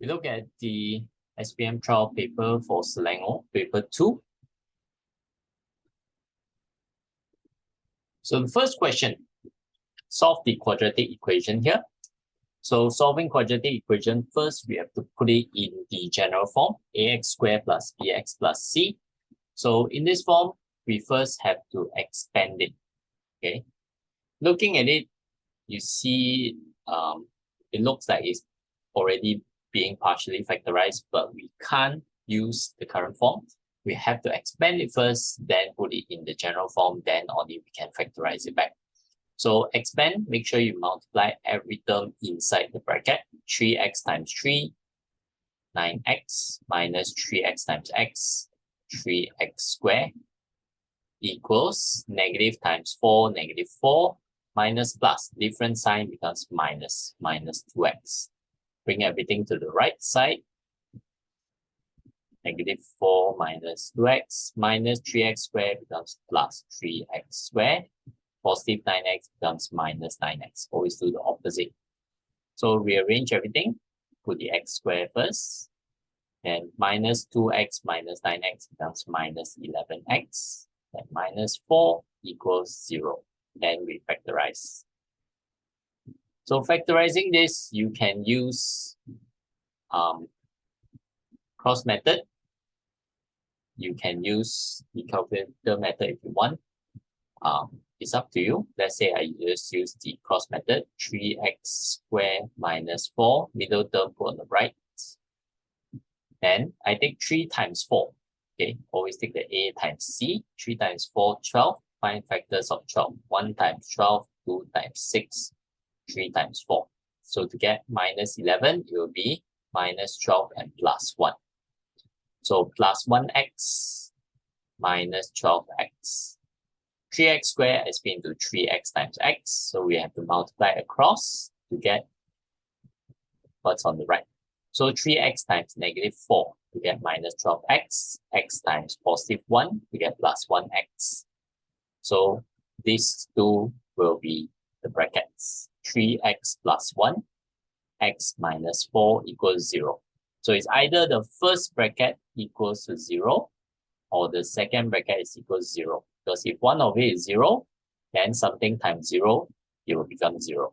We look at the SPM Trial paper for Selangor, paper 2. So the first question, solve the quadratic equation here. So solving quadratic equation, first we have to put it in the general form, ax squared plus bx plus c. So in this form, we first have to expand it, okay? Looking at it, you see it looks like it's already being partially factorized, but we can't use the current form. We have to expand it first, then put it in the general form, then only we can factorize it back. So expand, make sure you multiply every term inside the bracket. 3x times 3, 9x minus 3x times x, 3x squared equals negative times 4, negative 4, minus plus. Different sign becomes minus, minus 2x. Bring everything to the right side. Negative 4 minus 2x minus 3x squared becomes plus 3x squared. Positive 9x becomes minus 9x. Always do the opposite. So rearrange everything. Put the x squared first. And minus 2x minus 9x becomes minus 11x. Then minus 4 equals 0. Then we factorize. So factorizing this, you can use cross method. You can use the calculator method if you want. It's up to you. Let's say I just use the cross method. 3x squared minus 4, middle term put on the right. Then I take 3 times 4. Okay, always take the a times c. 3 times 4, 12. Find factors of 12. 1 times 12, 2 times 6, 3 times 4. So to get minus 11, it will be minus 12 and plus 1. So plus 1x minus 12x. 3x squared is been to 3x times x. So we have to multiply across to get what's on the right. So 3x times negative 4 to get minus 12x. X times positive 1 to get plus 1x. So these two will be the brackets. 3x plus 1, x minus 4 equals 0. So it's either the first bracket equals to 0 or the second bracket is equals to 0. Because if one of it is 0, then something times 0, it will become 0.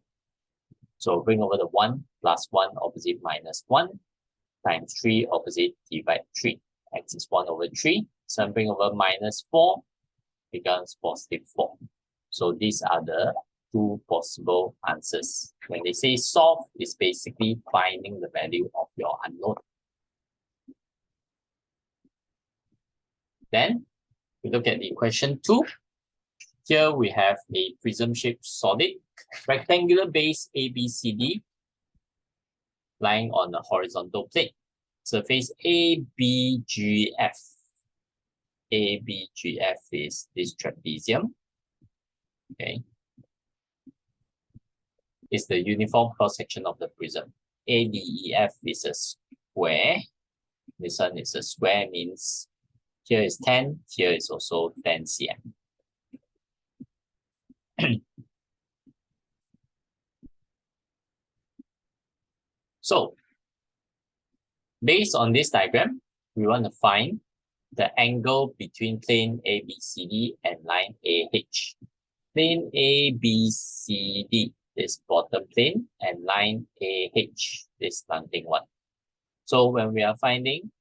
So bring over the 1 plus 1 opposite minus 1 times 3 opposite divide 3. X is 1 over 3. So bring over minus 4 becomes positive 4. So these are the two possible answers. When they say solve, it's basically finding the value of your unknown. Then we look at the question 2. Here we have a prism-shaped solid, rectangular base ABCD lying on a horizontal plane. Surface ABGF. ABGF is this trapezium. Okay. It's the uniform cross-section of the prism. ADEF is a square. This one is a square, means here is 10, here is also 10 cm. So, based on this diagram, we want to find the angle between plane ABCD and line AH. Plane ABCD, this bottom plane, and line AH, this slanting one. So when we are finding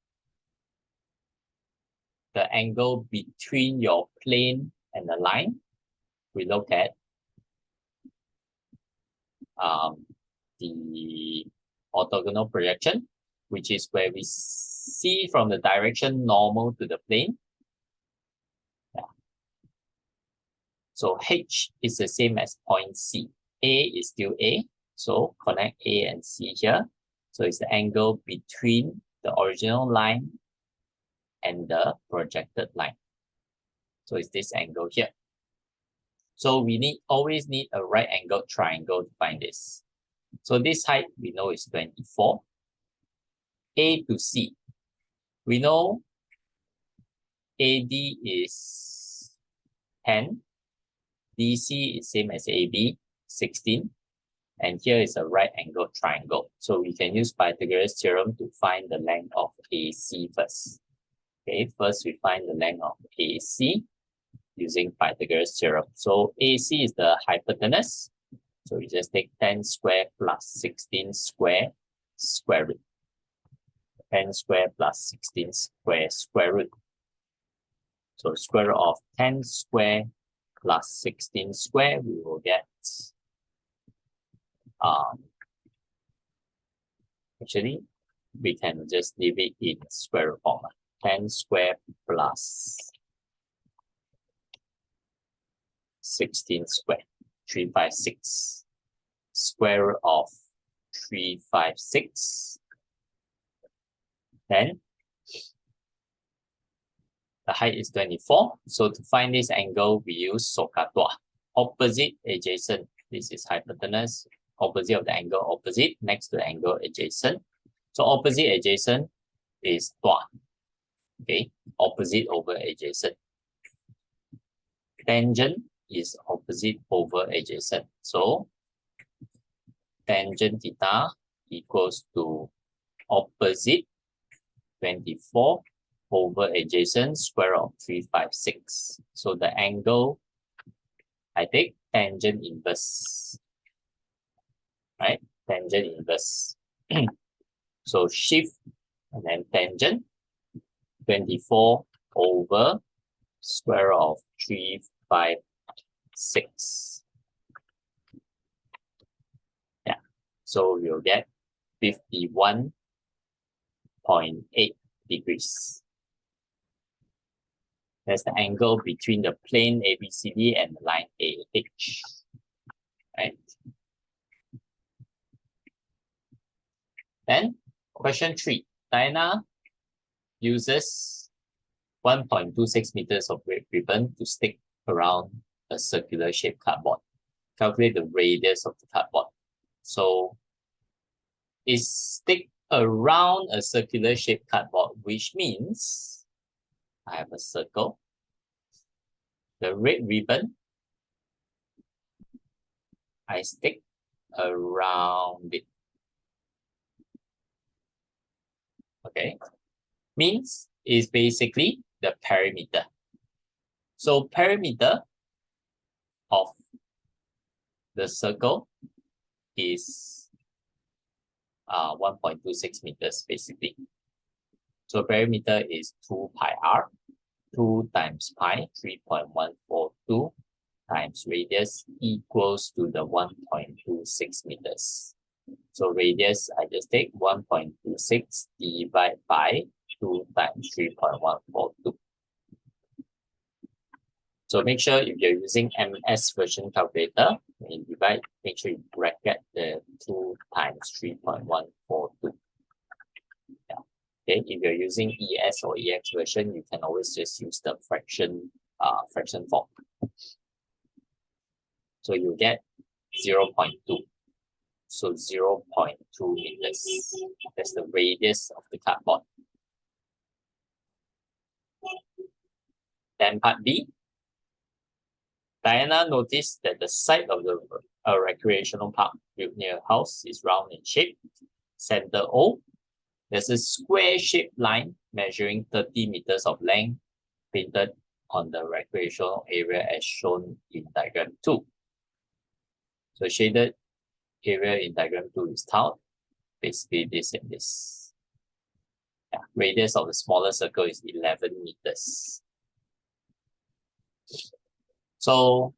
the angle between your plane and the line, we look at the orthogonal projection, which is where we see from the direction normal to the plane. Yeah. So H is the same as point C. A is still A, so connect A and C here. So it's the angle between the original line and the projected line. So it's this angle here. So we always need a right angle triangle to find this. So this height we know is 24. A to C. We know AD is 10. DC is same as AB, 16. And here is a right angled triangle. So we can use Pythagoras theorem to find the length of AC first. Okay, first we find the length of AC using Pythagoras theorem. So AC is the hypotenuse. So we just take 10 square plus 16 square square root. 10 square plus 16 square square root. So square root of 10 square plus 16 square, we will get actually we can just leave it in square root form. 10 square plus 16 square, 356. Square root of 356. Then the height is 24. So to find this angle, we use SOHCAHTOA. Opposite, adjacent. This is hypotenuse. Opposite of the angle, opposite. Next to the angle, adjacent. So opposite, adjacent is TOA. Okay, opposite over adjacent. Tangent is opposite over adjacent. So tangent theta equals to opposite 24 over adjacent square root of 356. So the angle, I take tangent inverse, right? Tangent inverse. So shift and then tangent 24 over square root of 356. Yeah, so we'll get 51.8 degrees. That's the angle between the plane ABCD and the line AH. Right? Then question 3. Diana uses 1.26 meters of red ribbon to stick around a circular shaped cardboard. Calculate the radius of the cardboard. So it's stick around a circular shaped cardboard, which means I have a circle. The red ribbon, I stick around it. Okay, means is basically the perimeter. So perimeter of the circle is 1.26 meters basically. So perimeter is 2 pi r. 2 times pi, 3.142 times radius equals to the 1.26 meters. So radius, I just take 1.26 divided by 2 times 3.142. So make sure if you're using MS version calculator, when you divide, make sure you bracket the 2 times 3.142. Yeah. Okay, if you're using ES or EX version, you can always just use the fraction form. So you get 0.2. So 0.2 meters. That's the radius of the cardboard. Then part B. Diana noticed that the side of the recreational park built near a house is round in shape. Center O. There's a square-shaped line measuring 30 meters of length painted on the recreational area as shown in diagram 2. So shaded area in diagram 2 is tau, basically this and this. Yeah. Radius of the smaller circle is 11 meters. So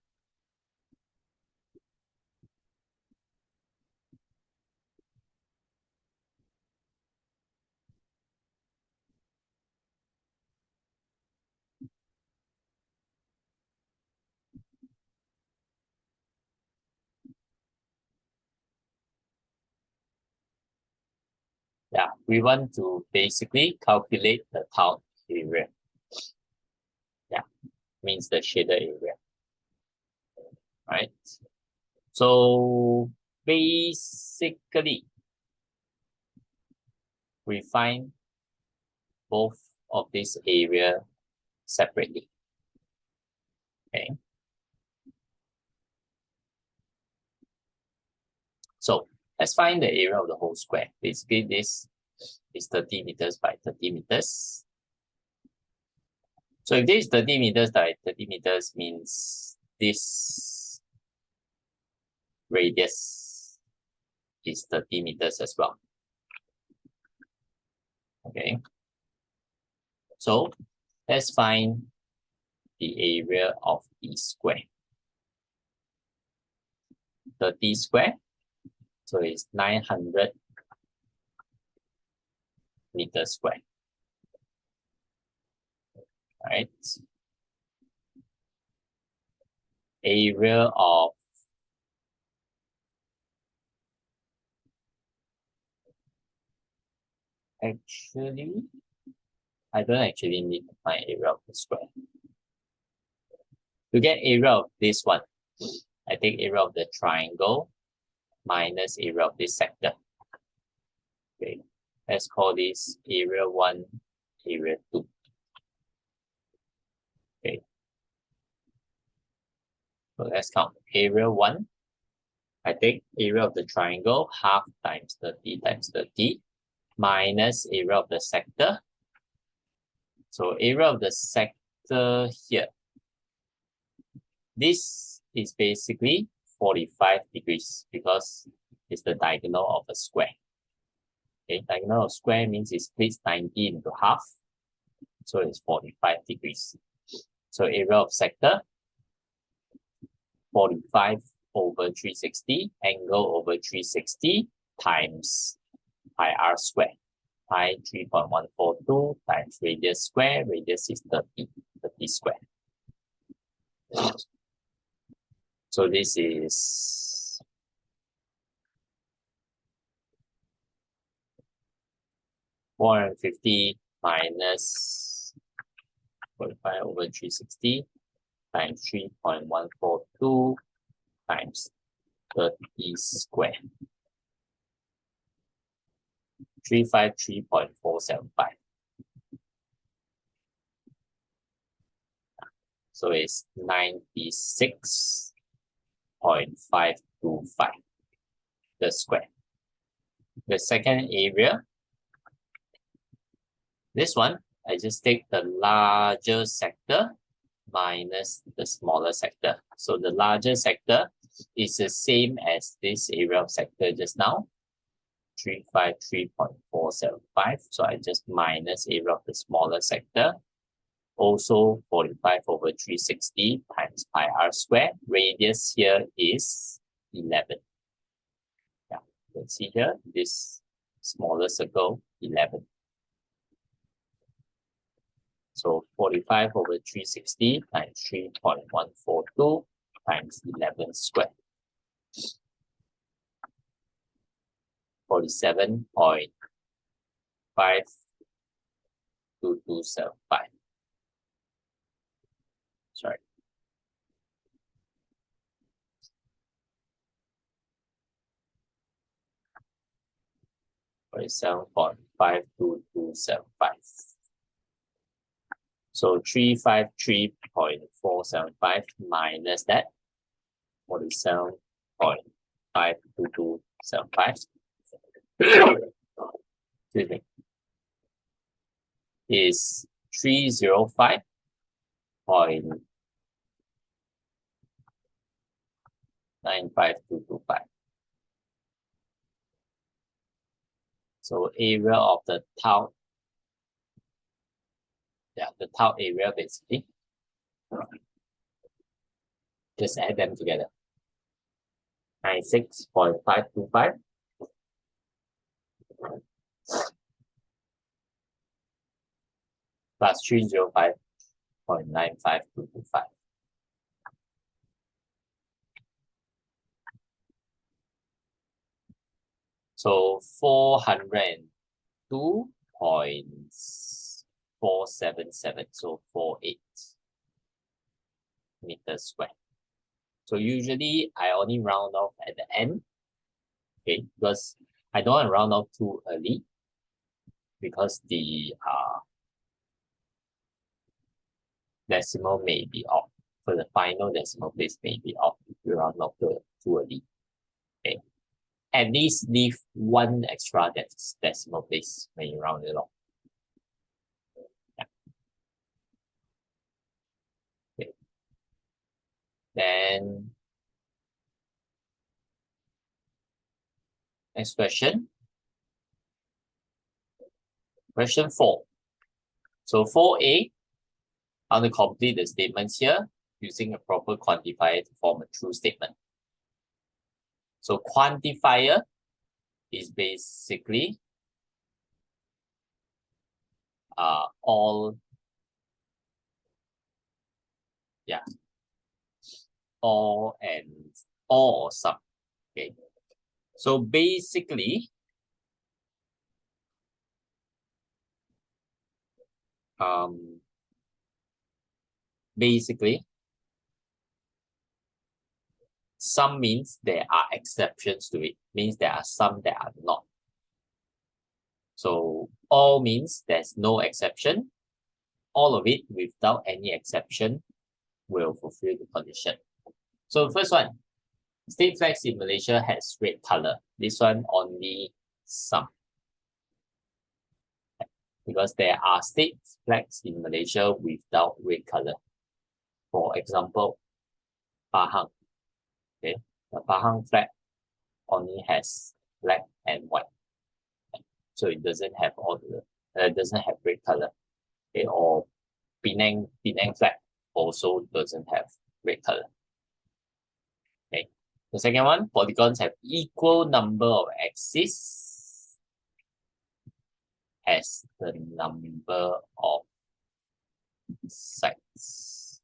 yeah, we want to basically calculate the tau area. Yeah, means the shaded area. Right? So basically, we find both of this area separately. Okay. Let's find the area of the whole square. Basically, this is 30 meters by 30 meters. So if this is 30 meters by 30 meters means this radius is 30 meters as well. Okay. So let's find the area of the square. 30 square. So it's 900 meters square. Right. Area of actually, I don't actually need to find area of the square. To get area of this one, I take area of the triangle minus area of this sector. Okay, let's call this area 1, area 2. Okay, so let's count. Area 1, I take area of the triangle, half times 30 times 30, minus area of the sector. So area of the sector here, this is basically 45 degrees because it's the diagonal of a square. Okay, diagonal of square means it splits 90 into half. So it's 45 degrees. So area of sector, 45 over 360, angle over 360 times pi r square. Pi 3.142 times radius square. Radius is 30 square. So this is 450 minus 45 over 360 times 3.142 times 30 square. 353.475. So it's 96.525 the square. The second area, this one, I just take the larger sector minus the smaller sector. So the larger sector is the same as this area of sector just now, 353.475. So I just minus area of the smaller sector. Also 45 over 360 times pi r square. Radius here is 11. Yeah, you can see here, this smaller circle, 11. So 45 over 360 times 3.142 times 11 square. 47.52275. Sorry. Sorry, 7.52275. So 353.475 minus that, 47.52275. Excuse me. Is 305.95225. So area of the tau, the tau area basically. Just add them together. 96.525 plus 305.95225. So 402.477, so 48 meters square. So usually I only round off at the end, okay, because I don't want to round off too early because the decimal may be off. So the final decimal place may be off if you round off too early. Okay. at least leave one extra decimal place when you round it off. Yeah. Okay. Then next question. Question 4. So 4a, I want to complete the statements here using a proper quantifier to form a true statement. So quantifier is basically all and all or some. Okay. So basically, some means there are exceptions to it, means there are some that are not. So all means there's no exception. All of it without any exception will fulfill the condition. So the first one, state flags in Malaysia has red color. This one only some. Because there are state flags in Malaysia without red color. For example, Pahang. Okay, the Pahang flag only has black and white. So it doesn't have doesn't have red color. Okay, or Penang flag also doesn't have red color. Okay. The second one, polygons have equal number of axes as the number of sides.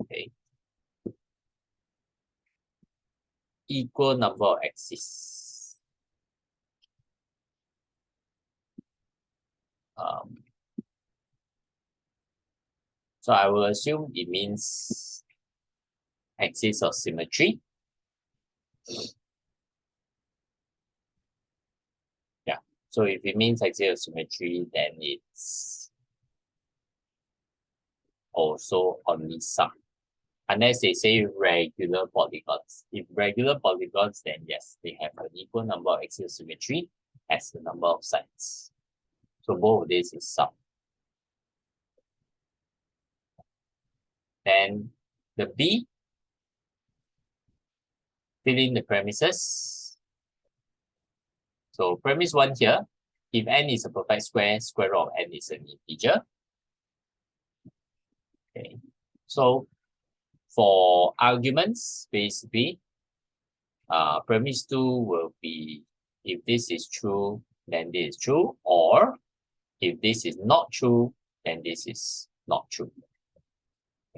Okay. Equal number of axes. So I will assume it means axis of symmetry. Yeah. So if it means axis of symmetry, then it's also only some. Unless they say regular polygons. If regular polygons, then yes, they have an equal number of axis of symmetry as the number of sides. So both of this is some. Then the B, fill in the premises. So premise 1 here, if n is a perfect square, square root of n is an integer. Okay. So for arguments, basically, premise 2 will be if this is true, then this is true, or if this is not true, then this is not true.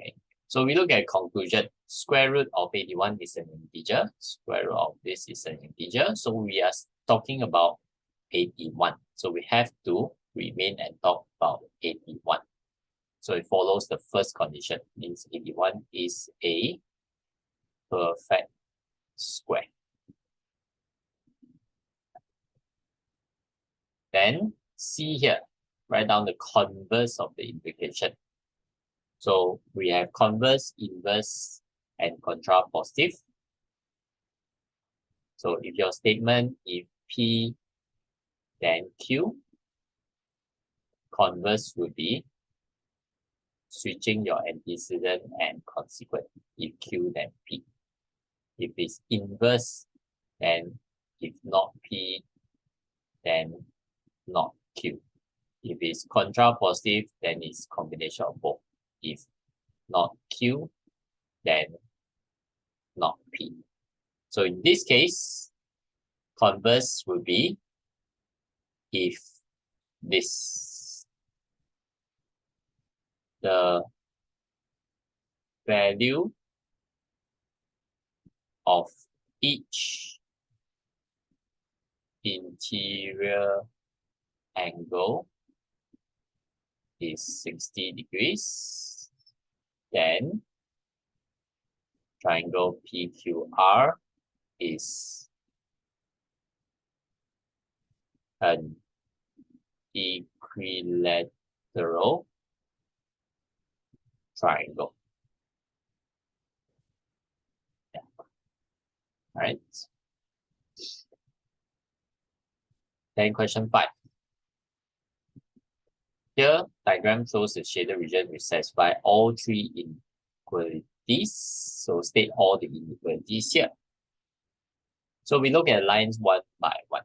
Okay. So we look at conclusion. Square root of 81 is an integer. Square root of this is an integer. So we are talking about 81. So we have to remain and talk about 81. So it follows the first condition, means 81 is a perfect square. Then C here, write down the converse of the implication. So we have converse, inverse, and contrapositive. So if your statement, if P, then Q, converse would be switching your antecedent and consequent. If Q, then P. If it's inverse, then if not P, then not Q. If it's contrapositive, then it's combination of both. If not Q, then not P. So in this case, converse will be if this, the value of each interior angle is 60 degrees, then triangle PQR is an equilateral triangle. Yeah. All right. Then question 5. Here, diagram shows the shaded region which satisfy all three inequalities. So state all the inequalities here. So we look at lines one by one.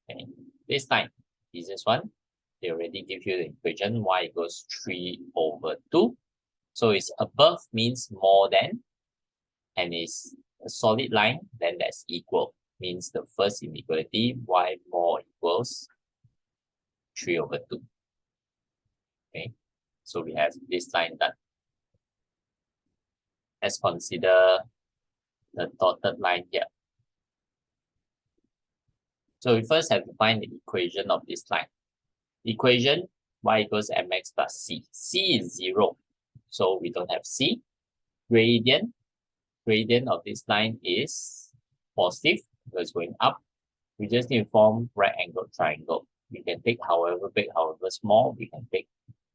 Okay. This line, easiest one, they already give you the equation y equals 3/2. So it's above means more than, and it's a solid line, then that's equal. Means the first inequality, y more equals 3/2. Okay, so we have this line done. Let's consider the dotted line here. So we first have to find the equation of this line. Equation y equals mx plus c. C is 0, so we don't have c. Gradient of this line is positive because it's going up. We just need to form right angle triangle. We can take however big, however small. We can take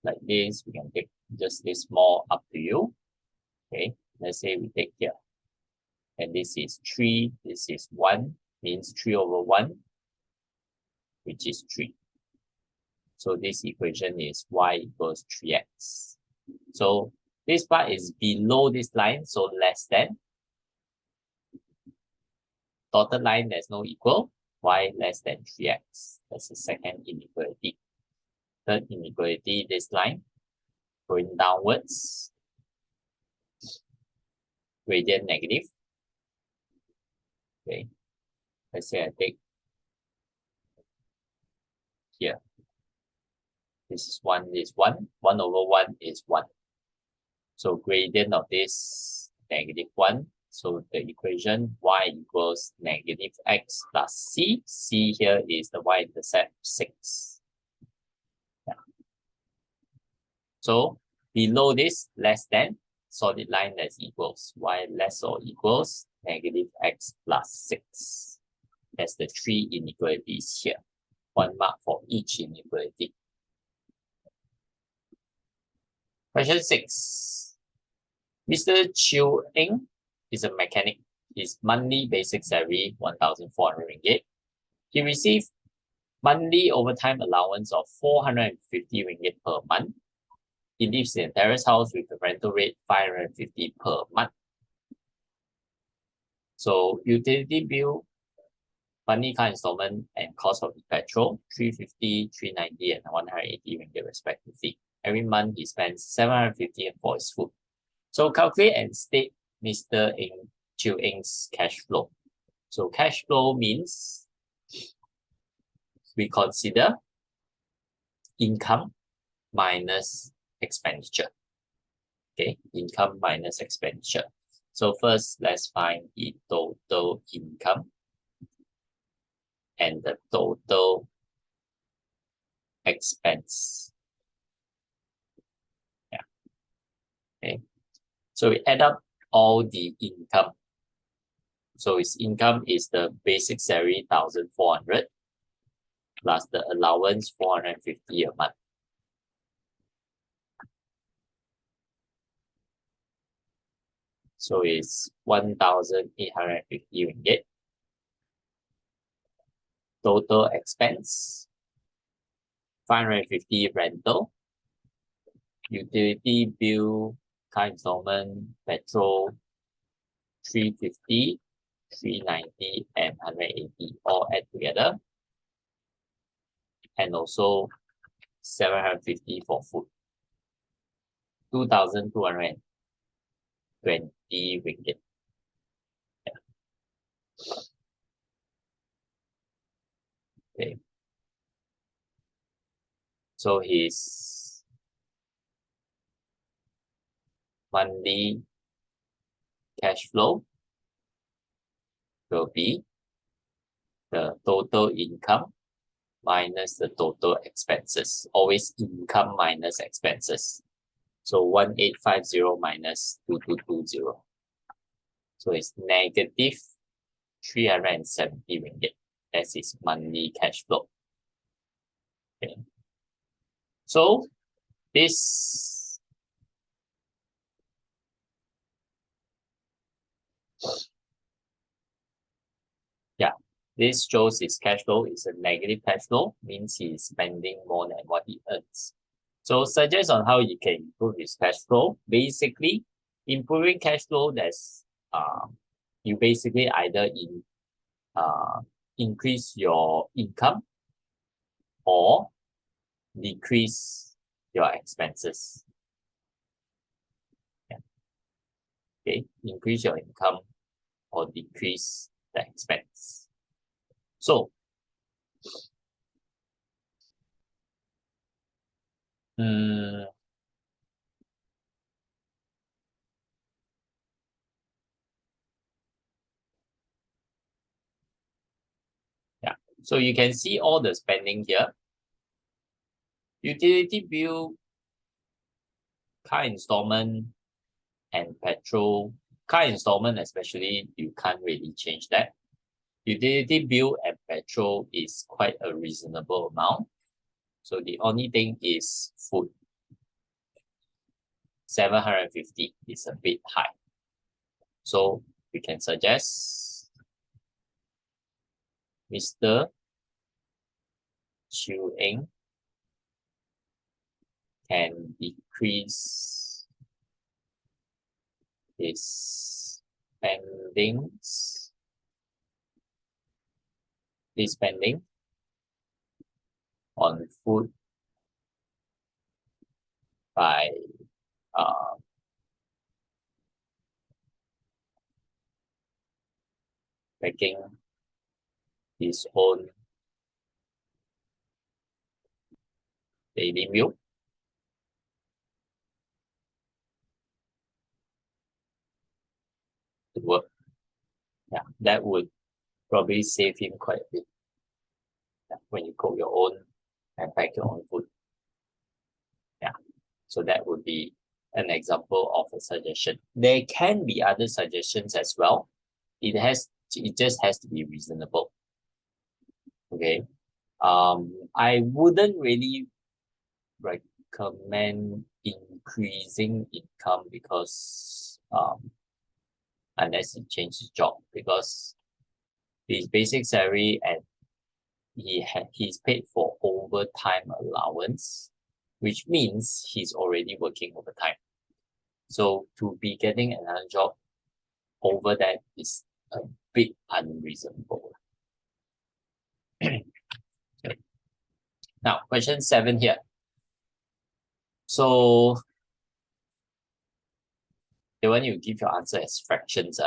like this. We can take just this small, up to you. Okay, let's say we take here. And this is 3, this is 1, means 3/1, which is 3. So this equation is y equals 3x. So this part is below this line, so less than. Dotted line, there's no equal. Y less than 3x. That's the second inequality. Third inequality, this line going downwards. Gradient negative. Okay. Let's say I take here. This is 1, this is 1. 1/1 is 1. So gradient of this -1. So the equation y equals -x plus c. C here is the y-intercept 6. Yeah. So below this, less than, solid line that's equals y less or equals -x plus 6. That's the 3 inequalities here. 1 mark for each inequality. Question 6. Mr. Chiu Eng is a mechanic. His monthly basic salary 1,400 ringgit. He received monthly overtime allowance of 450 ringgit per month. He lives in a terrace house with a rental rate 550 per month. So utility bill, monthly car installment, and cost of petrol 350, 390, and 180 ringgit respectively. Every month he spends 750 for his food. So calculate and state Mr. Chiu Eng's cash flow. So cash flow means we consider income minus expenditure. Okay, income minus expenditure. So first, let's find the total income and the total expense. Yeah. Okay. So we add up all the income. So his income is the basic salary 1,400 plus the allowance 450 a month. So it's 1,850 ringgit. Total expense 550 rental, utility bill, car installment, petrol 350, 390, and 180 all add together. And also 750 for food. 2,220 ringgit. Yeah. Okay. So his monthly cash flow will be the total income minus the total expenses. Always income minus expenses. So 1,850 minus 2,220. So it's negative 370 ringgit. That's his monthly cash flow. Okay. So this This shows his cash flow is a negative cash flow, means he is spending more than what he earns. So suggest on how you can improve his cash flow. Basically, improving cash flow, you basically either increase your income or decrease your expenses. Yeah. Okay, increase your income or decrease the expense. So, yeah. So you can see all the spending here. Utility bill, car installment, and petrol. Car installment especially, you can't really change that. Utility bill and petrol is quite a reasonable amount. So the only thing is food. 750 is a bit high. So we can suggest Mr. Chiu Eng can decrease his spending on food by making his own daily meal. To work. Yeah, that would probably save him quite a bit. Yeah, when you cook your own and pack your own food. Yeah, so that would be an example of a suggestion. There can be other suggestions as well. It just has to be reasonable. Okay. I wouldn't really recommend increasing income because unless he changes job, because his basic salary and he's paid for overtime allowance, which means he's already working overtime. So to be getting another job over that is a bit unreasonable. Okay. Now, question 7 here. So they want you to give your answer as fractions.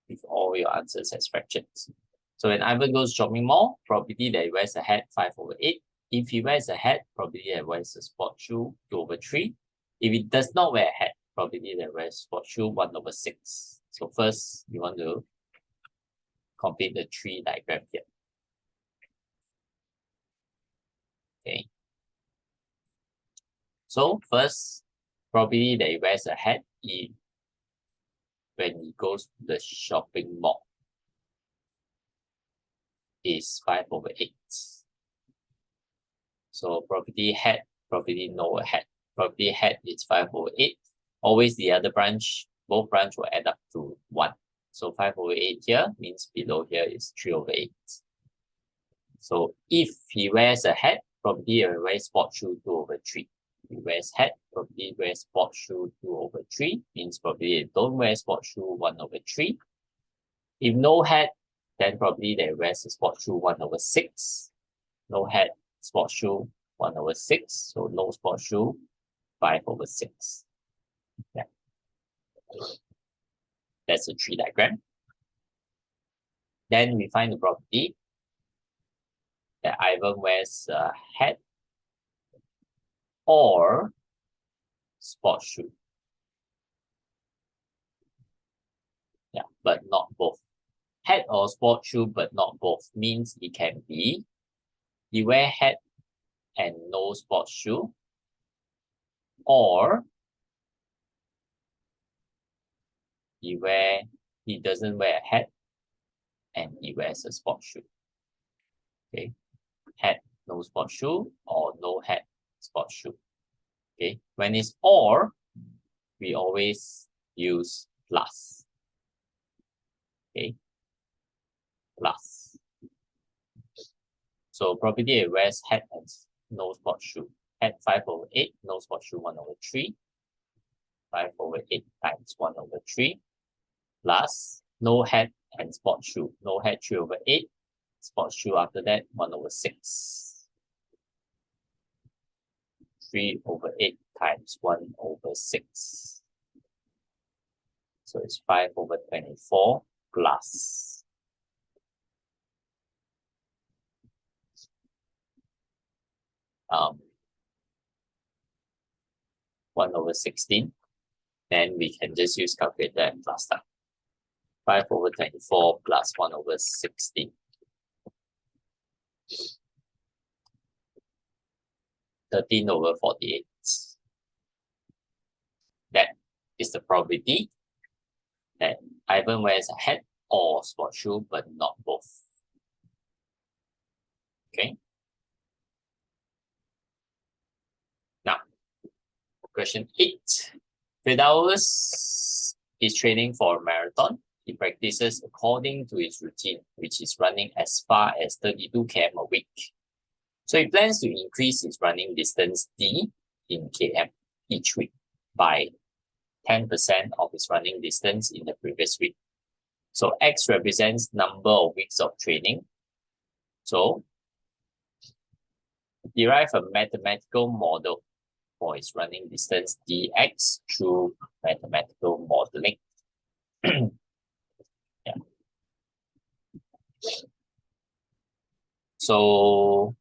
Give all your answers as fractions. So when Ivan goes shopping mall, probability that he wears a hat 5/8. If he wears a hat, probability that he wears a sport shoe 2/3. If he does not wear a hat, probability that he wears sport shoe 1/6. So first, you want to complete the tree diagram here. Okay. So first, probability that he wears a hat when he goes to the shopping mall is 5/8. So probability hat, probability no hat. Probability hat is 5/8. Always the other branch, both branch will add up to 1. So 5/8 here means below here is 3/8. So if he wears a hat, probability he wears sport shoe 2/3. If he wears hat, probability wears sport shoe 2/3 means probability don't wear sport shoe 1/3. If no hat, then probably they wears a sport shoe 1/6. No hat, sport shoe 1/6. So no sport shoe 5/6. Yeah. That's a tree diagram. Then we find the probability that Ivan wears a hat or sport shoe. Yeah, but not both. Hat or sport shoe, but not both means it can be he wear hat and no sport shoe, or he doesn't wear a hat and he wears a sport shoe. Okay, hat, no sport shoe, or no hat, sport shoe. Okay, when it's or, we always use plus. Okay, plus. So property A, where's hat and no sport shoe? Hat 5/8, no sport shoe 1/3. 5/8 times 1/3 plus no hat and sport shoe. No hat 3/8. Sport shoe after that 1/6. 3/8 times 1/6. So it's 5/24 plus 1/16. Then we can just use calculator and plus that. 5/24 plus 1/16. 13/48. That is the probability that Ivan wears a hat or sport shoe, but not both. Okay. Now, question 8. Pythagoras is training for a marathon. He practices according to his routine, which is running as far as 32 km a week. So he plans to increase his running distance D in km each week by 10% of his running distance in the previous week. So X represents number of weeks of training. So derive a mathematical model for its running distance dx through mathematical modeling. Yeah. So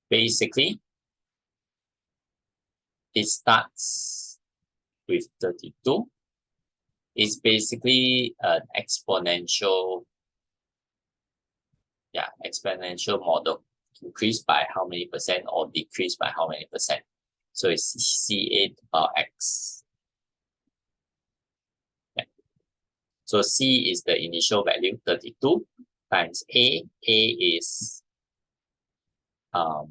basically it starts with 32. It's basically an exponential model. Increase by how many percent or decrease by how many percent. So it's C8 to the power X. Yeah. So C is the initial value, 32, times A. A is how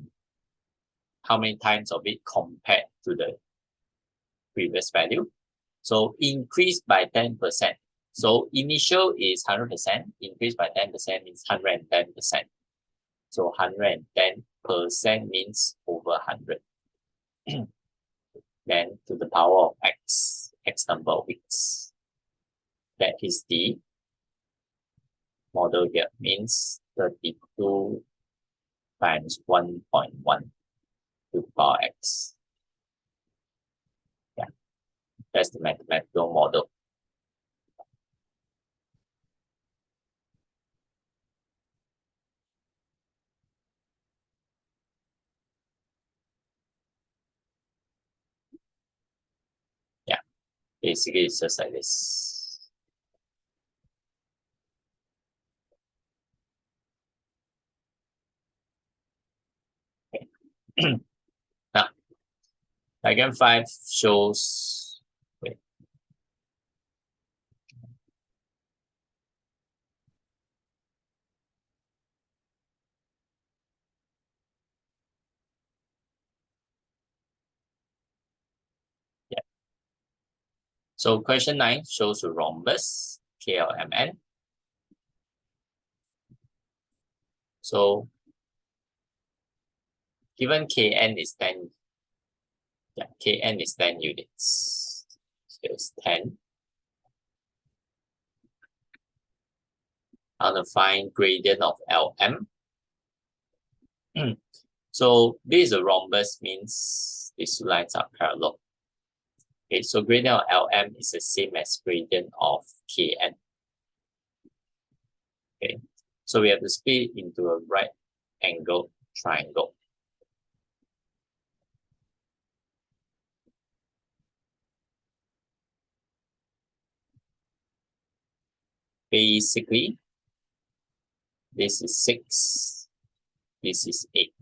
many times of it compared to the previous value. So increase by 10%. So initial is 100%, increase by 10% means 110%. So 110% means over 100. Then to the power of X, X number of weeks. That is the model here, means 32 times 1.1 to the power X. Yeah, that's the mathematical model. Yeah, basically it's just like this. Okay. Now, diagram 5 shows, wait. Yeah. So question 9 shows a rhombus, KLMN. So given Kn is 10, yeah, Kn is 10 units. So it's 10. I want to find gradient of Lm. So this is a rhombus, means these two lines are parallel. Okay, so gradient of Lm is the same as gradient of Kn. Okay, so we have to split into a right angle triangle. Basically, this is 6, this is 8.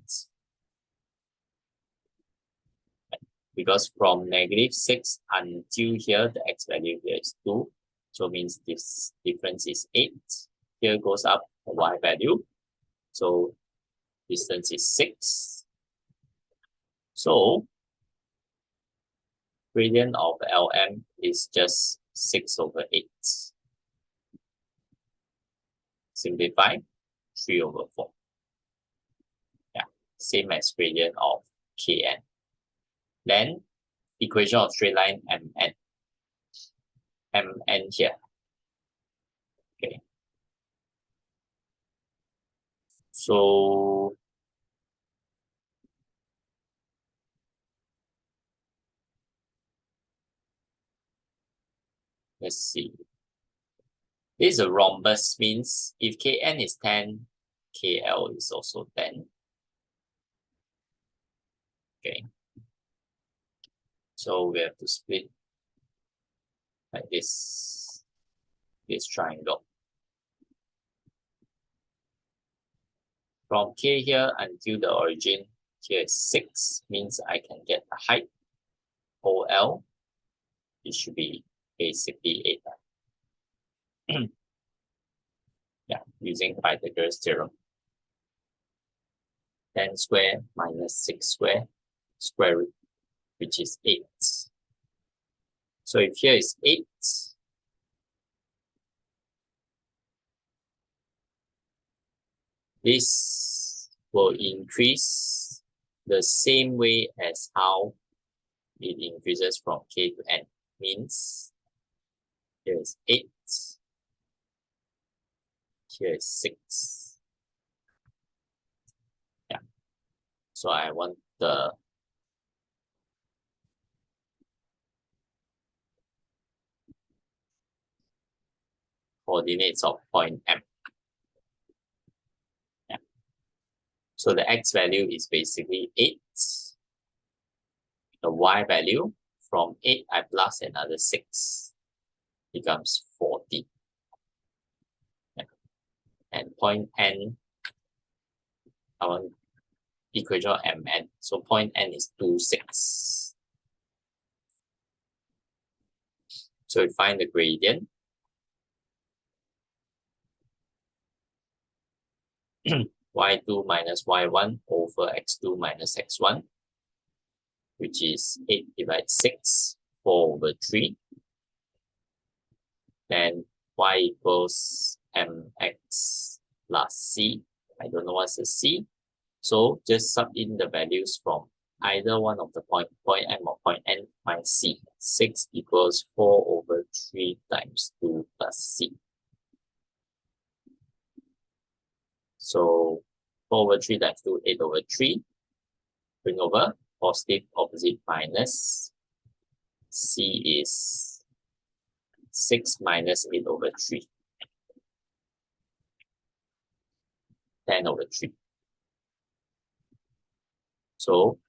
Because from -6 until here, the x value here is 2. So means this difference is 8. here goes up the y value. So distance is 6. So gradient of LM is just 6 over 8. Simplify, 3 over 4. Yeah, same as gradient of Kn. Then equation of straight line Mn. Mn here. Okay. So let's see. This is a rhombus, means if Kn is 10, KL is also 10. Okay. So we have to split like this triangle. From K here until the origin, here is 6, means I can get the height, OL. It should be basically 8. Yeah, using Pythagoras theorem. 10 square minus 6 square, square root, which is 8. So if here is 8, this will increase the same way as how it increases from K to N. Means here is 8, here is 6. Yeah. So I want the coordinates of point M. Yeah. So the X value is basically 8. The Y value, from 8 I plus another 6, becomes 40. Yeah. And point N, I want equation of Mn. So point N is 2, 6. So we find the gradient. y2 minus y1 over x2 minus x1, which is 8 divided 6, 4 over 3. Then y equals mx plus c. I don't know what's the c. So just sub in the values from either one of the point M or point N, find c. 6 equals 4 over 3 times 2 plus c. So 4 over 3 times 2, 8 over 3. Bring over, positive, opposite, minus. C is 6 minus 8 over 3. 10 over 3. So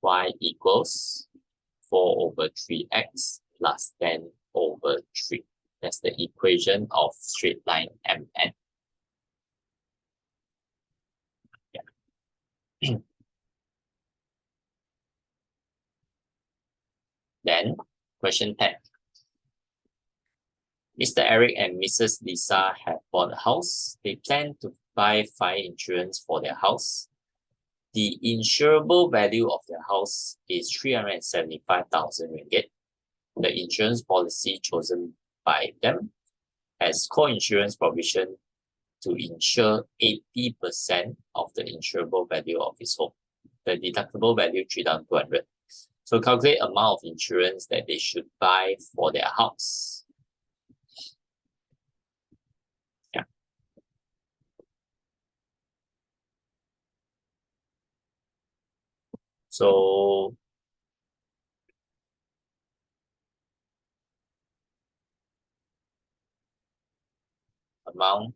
y equals 4 over 3x plus 10 over 3. That's the equation of straight line Mn. Yeah. Then, question 10. Mr. Eric and Mrs. Lisa have bought a house. They plan to buy fire insurance for their house. The insurable value of their house is 375,000 ringgit. The insurance policy chosen by them has co-insurance provision to insure 80% of the insurable value of his home. The deductible value 3,200. So calculate amount of insurance that they should buy for their house. Yeah. So amount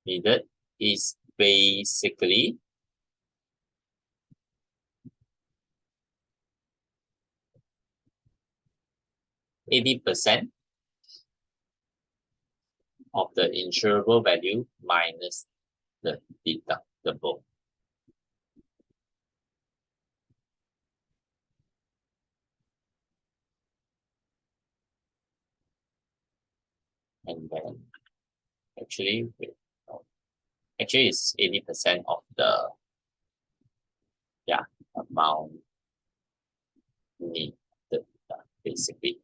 needed is basically %80 of the insurable value minus the deductible. And then actually, actually it's 80% of the amount needed, basically.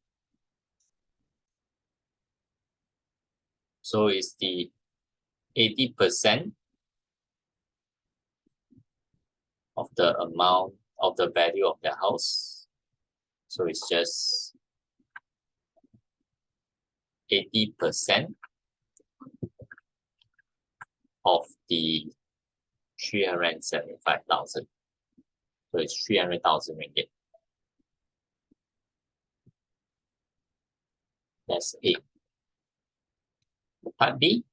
So it's the 80% of the amount of the value of the house. So it's just 80% of the 375,000. So it's 300,000 ringgit. That's A. Part B.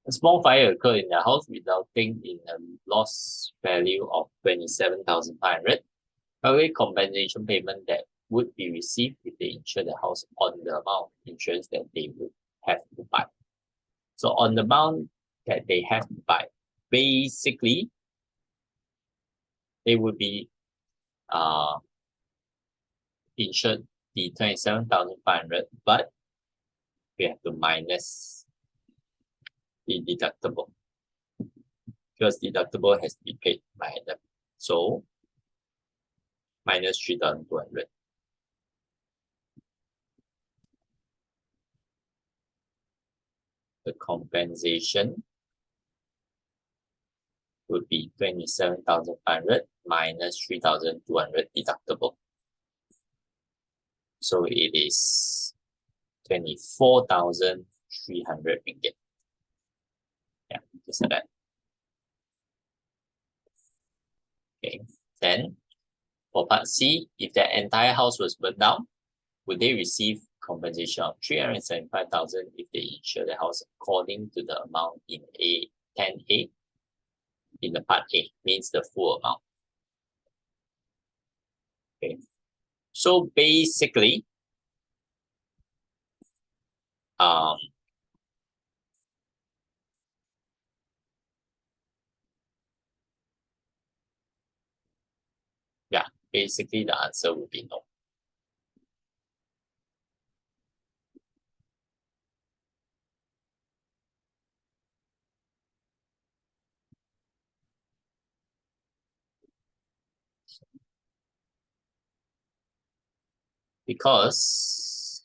A small fire occurred in the house, resulting in a loss value of 27,500. A compensation payment that would be received if they insure the house on the amount of insurance that they would have to buy. So on the amount that they have to buy, basically, they would be insured the 27,500, but we have to minus the deductible, because deductible has to be paid by them. So minus 3,200. The compensation would be 27,500 minus 3,200 deductible. So it is 24,300 ringgit. Yeah, just like that. Okay, then for part C, if their entire house was burned down, would they receive compensation of 375,000 if they insure the house according to the amount in A 10A? In the part A, means the full amount. Okay, so basically, basically the answer would be no. Because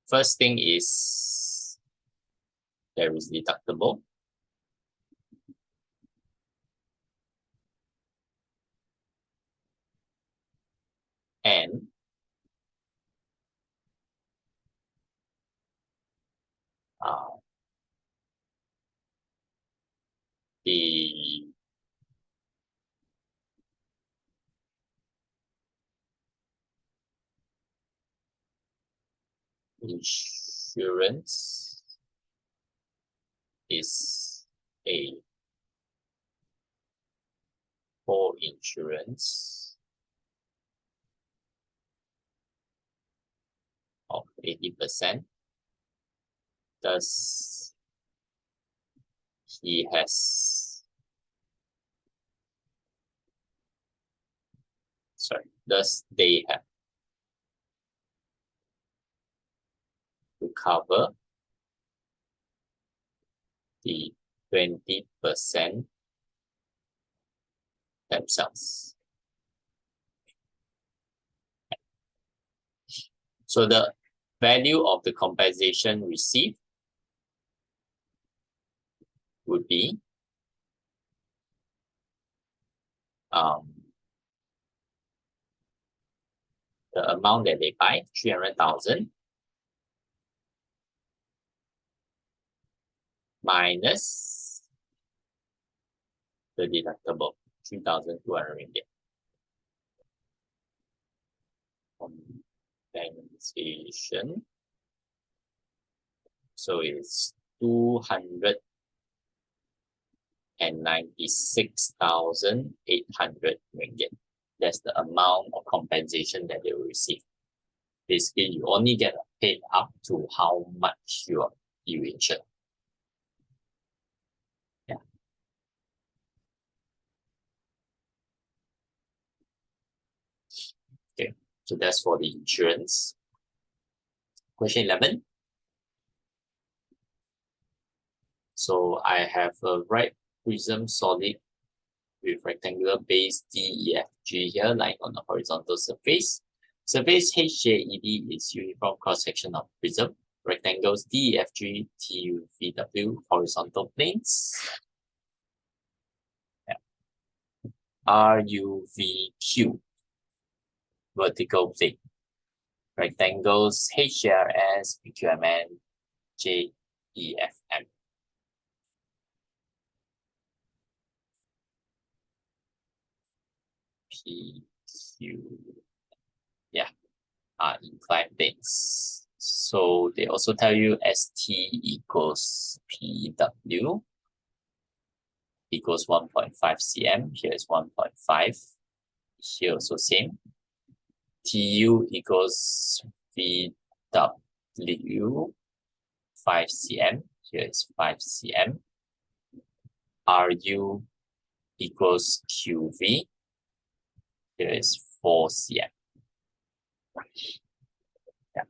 first thing is there is deductible. And the insurance is a for insurance of 80%. Thus, he has, thus they have to cover the 20% themselves. So the value of the compensation received would be the amount that they buy, 300,000, minus the deductible, 3,200 ringgit. Compensation. So it's 296,800 ringgit. That's the amount of compensation that they will receive. Basically, you only get paid up to how much you insure. Yeah. So that's for the insurance. Question 11. So I have a right prism solid with rectangular base DEFG here, lying on the horizontal surface. Surface HJED is uniform cross-section of prism. Rectangles DEFG, TUVW, horizontal planes. RUVQ, vertical plane. Rectangles HJRS, PQMN, JEFM. PQ, inclined planes. So they also tell you ST equals PW equals 1.5 cm. Here is 1.5. Here also same. TU equals VW 5 cm. Here is 5 cm. RU equals QV. Here is 4 cm. Yeah.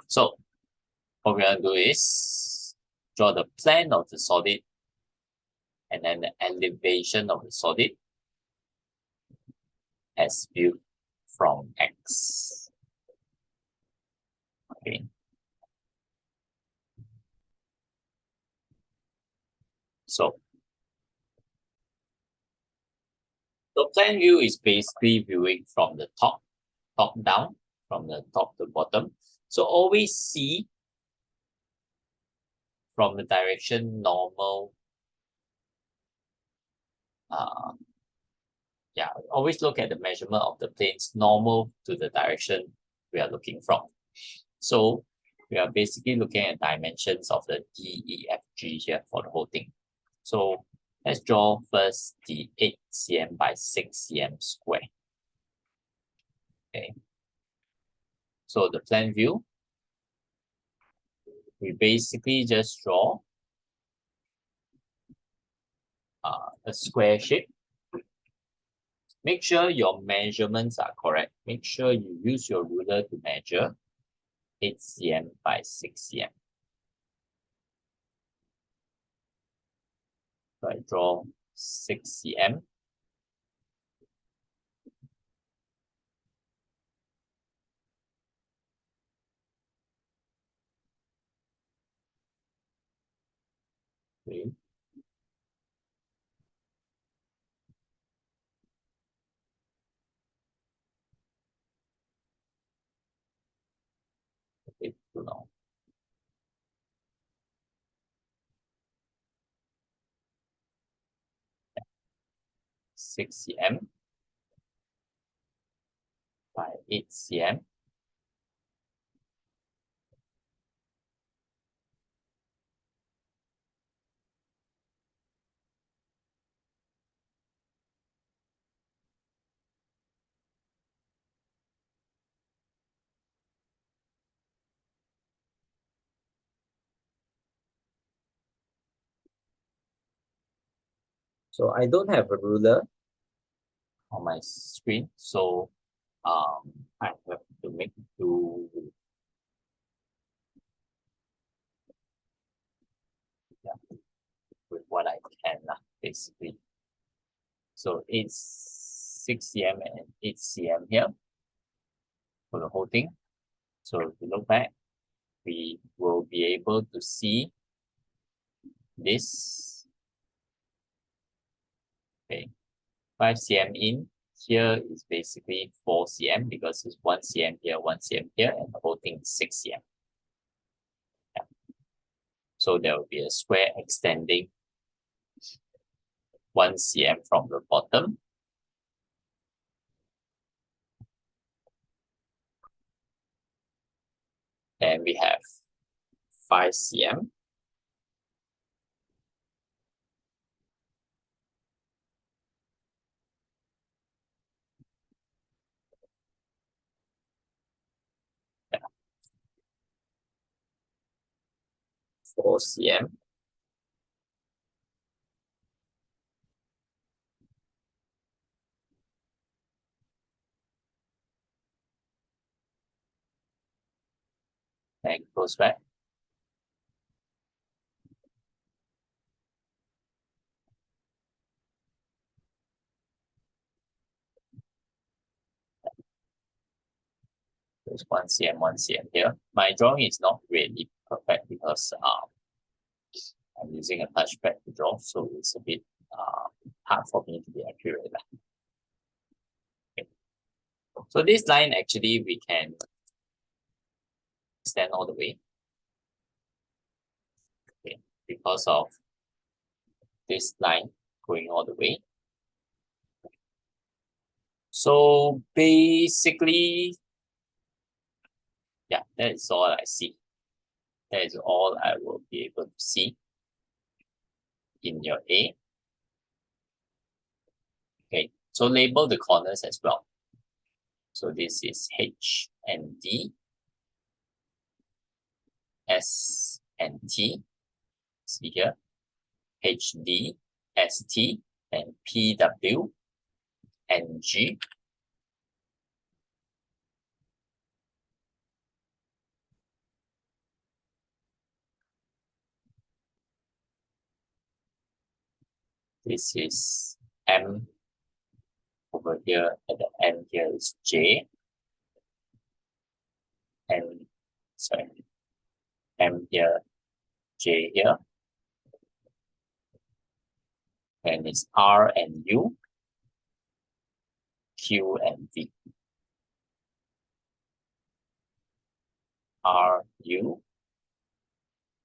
So what we're gonna do is draw the plan of the solid and then the elevation of the solid as viewed from X. Okay. So the plan view is basically viewing from the top down, from the top to bottom. So always see from the direction normal. Always look at the measurement of the planes normal to the direction we are looking from. So we are basically looking at dimensions of the DEFG here for the whole thing. So let's draw first the 8 cm by 6 cm square. Okay. So the plan view, we basically just draw a square shape. Make sure your measurements are correct. Make sure you use your ruler to measure 8 cm by 6 cm. So I draw 6 cm. Okay. Okay, so now 6 cm by 8 cm. So I don't have a ruler on my screen, so I have to make do with what I can basically. So it's 6 cm and 8 cm here for the whole thing. So if we look back, we will be able to see this. Okay, 5 cm in. Here is basically 4 cm because it's 1 cm here, 1 cm here, and the whole thing is 6 cm. Yeah. So there will be a square extending 1 cm from the bottom. And we have 5 cm. Yeah. 4 cm. and close back. There's 1 cm, 1 cm here. My drawing is not really perfect because I'm using a touchpad to draw, so it's a bit hard for me to be accurate. Okay. So this line actually we can extend all the way. Okay, because of this line going all the way. So basically, yeah, that is all I see. That is all I will be able to see in your A. Okay, so label the corners as well. So this is H and D, S and T. See here, HD, ST, and PW and G. This is M. Over here at the end here is J. And sorry, M here, J here. And it's R and U, Q and V. R, U,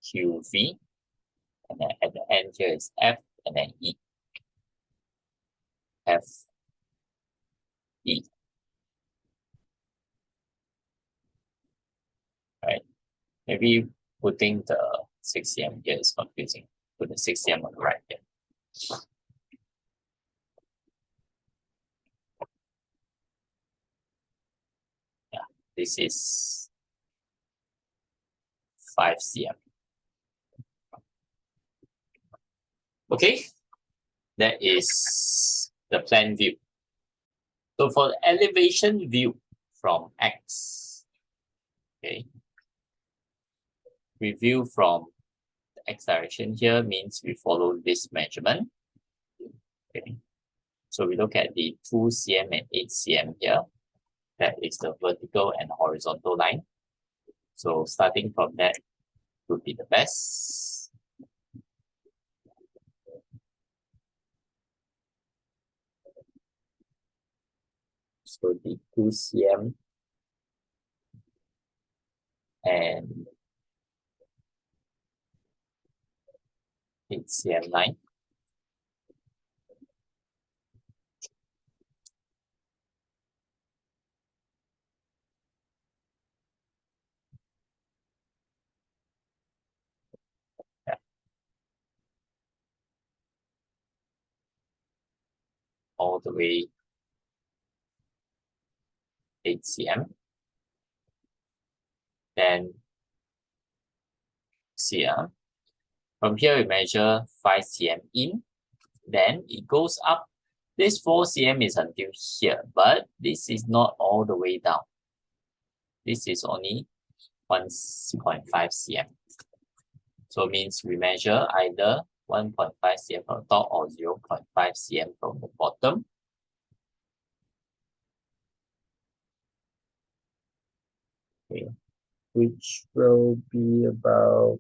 Q, V. And then at the end here is F and then E. F, E. Right? Maybe putting the 6 cm here is confusing. Put the 6 cm on the right here. Yeah, this is 5 cm. Okay, that is the plan view. So for the elevation view from X, okay, we view from the X direction here means we follow this measurement. Okay, so we look at the 2 cm and 8 cm here. That is the vertical and horizontal line. So starting from that would be the best. So the 2 cm and 8 cm line. Yeah. All the way 8 cm. Then see, from here we measure 5 cm in, then it goes up. This 4 cm is until here, but this is not all the way down. This is only 1.5 cm. So it means we measure either 1.5 cm from the top or 0.5 cm from the bottom. Okay, which will be about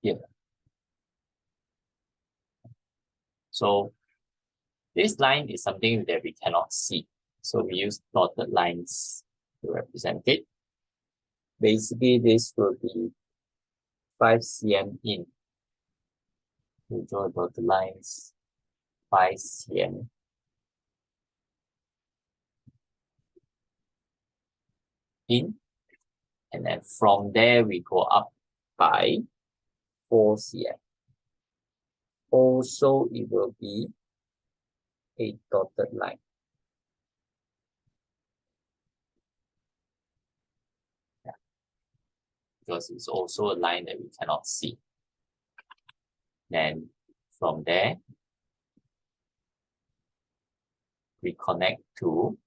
here. So this line is something that we cannot see. So we use dotted lines to represent it. Basically, this will be 5 cm in. We draw dotted lines 5 cm in. And then from there, we go up by 4 cm. Also, it will be a dotted line. Yeah. Because it's also a line that we cannot see. Then from there, we connect to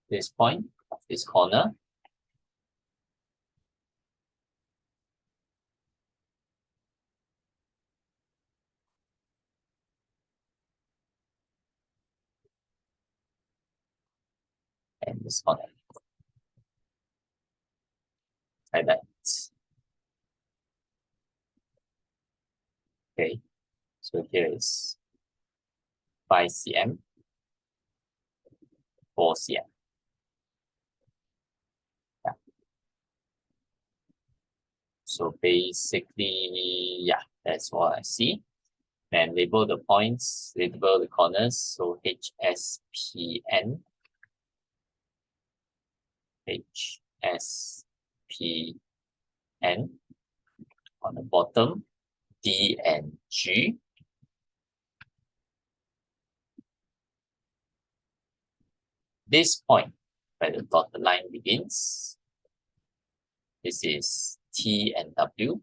this point of this corner. And this corner. Like that. Okay. So here is 5 cm, 4 cm. Yeah. So basically, yeah, that's what I see. And label the points, label the corners. So HSPN, HSPN on the bottom, D and G. This point where the dotted line begins, this is T and W.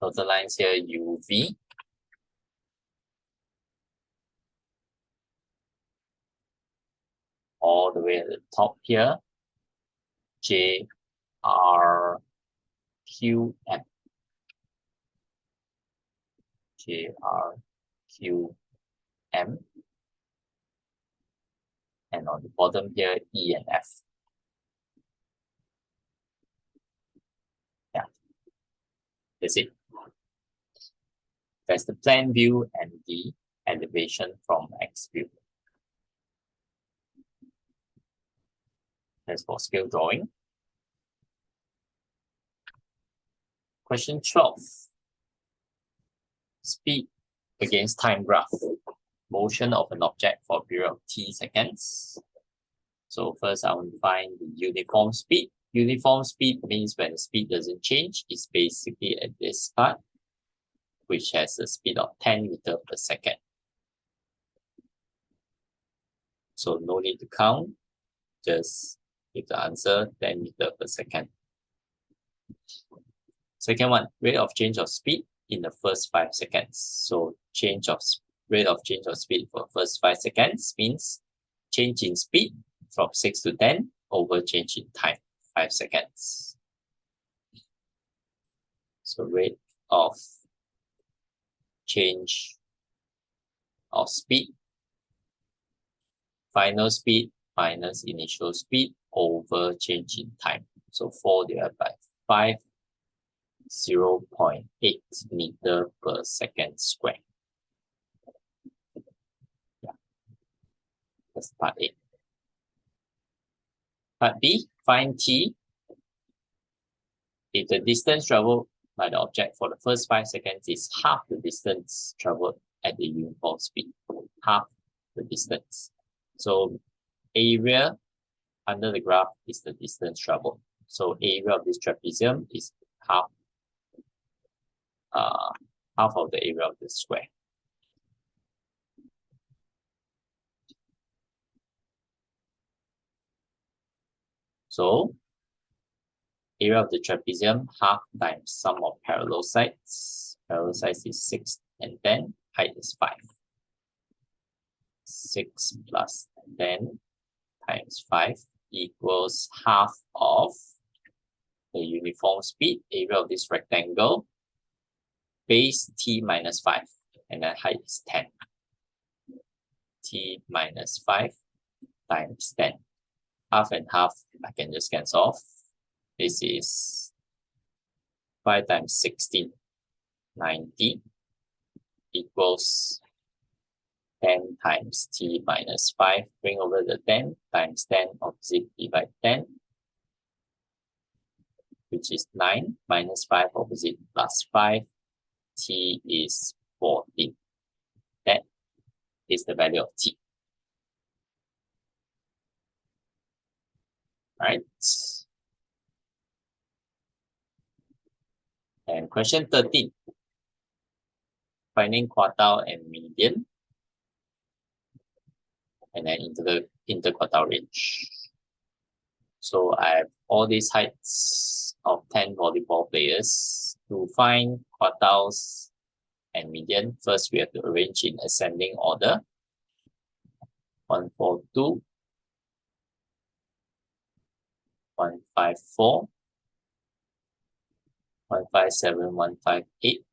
Dotted lines here, UV. All the way at the top here, JRQM. JRQM. And on the bottom here, E and F. Yeah, that's it. That's the plan view and the elevation from X view. That's for scale drawing. Question 12. Speed against time graph. Motion of an object for a period of t seconds. So first I want to find the uniform speed. Uniform speed means when the speed doesn't change, it's basically at this part, which has a speed of 10 meters per second. So no need to count, just give the answer 10 meters per second. Second one, rate of change of speed in the first 5 seconds. So rate of change of speed for first 5 seconds means change in speed from 6 to 10 over change in time, 5 seconds. So rate of change of speed, final speed minus initial speed over change in time. So 4 divided by 5, 0.8 meter per second square. Yeah, that's part A. Part B, find T. If the distance traveled by the object for the first 5 seconds is half the distance traveled at the uniform speed, half the distance. So area under the graph is the distance traveled. So area of this trapezium is half of the area of the square. So area of the trapezium, half times sum of parallel sides. Parallel sides is 6 and 10, height is 5. 6 plus 10 times 5 equals half of the uniform speed, area of this rectangle, base t minus 5, and then height is 10. T minus 5 times 10. Half and half, I can just cancel off. This is 5 times 16, 90, equals 10 times t minus 5. Bring over the 10 times 10, opposite divide 10, which is 9 minus 5, opposite plus 5. T is 14. That is the value of t. Right? And question 13. Finding quartile and median. and then interquartile range. So I have all these heights of 10 volleyball players. To find quartiles and median, first we have to arrange in ascending order. 142, 154, 157, 158.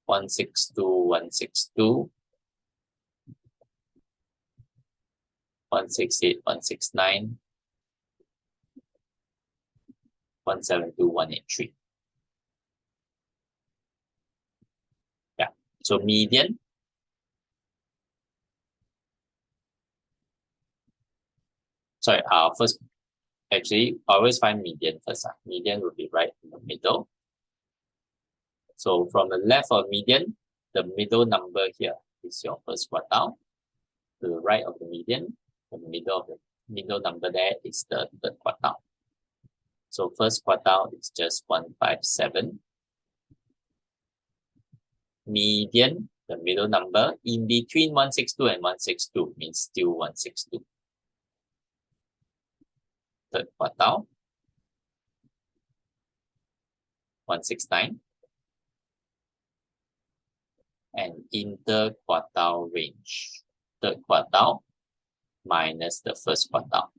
162, 162, 168, 169, 172, 183. Yeah. So median. Sorry, first, actually, always find median first. Median will be right in the middle. So from the left of median, the middle number here is your first quartile. To the right of the median, the middle number there is the third quartile. So first quartile is just 157. Median, the middle number, in between 162 and 162 means still 162. Third quartile, 169. And interquartile range, third quartile minus the first quartile.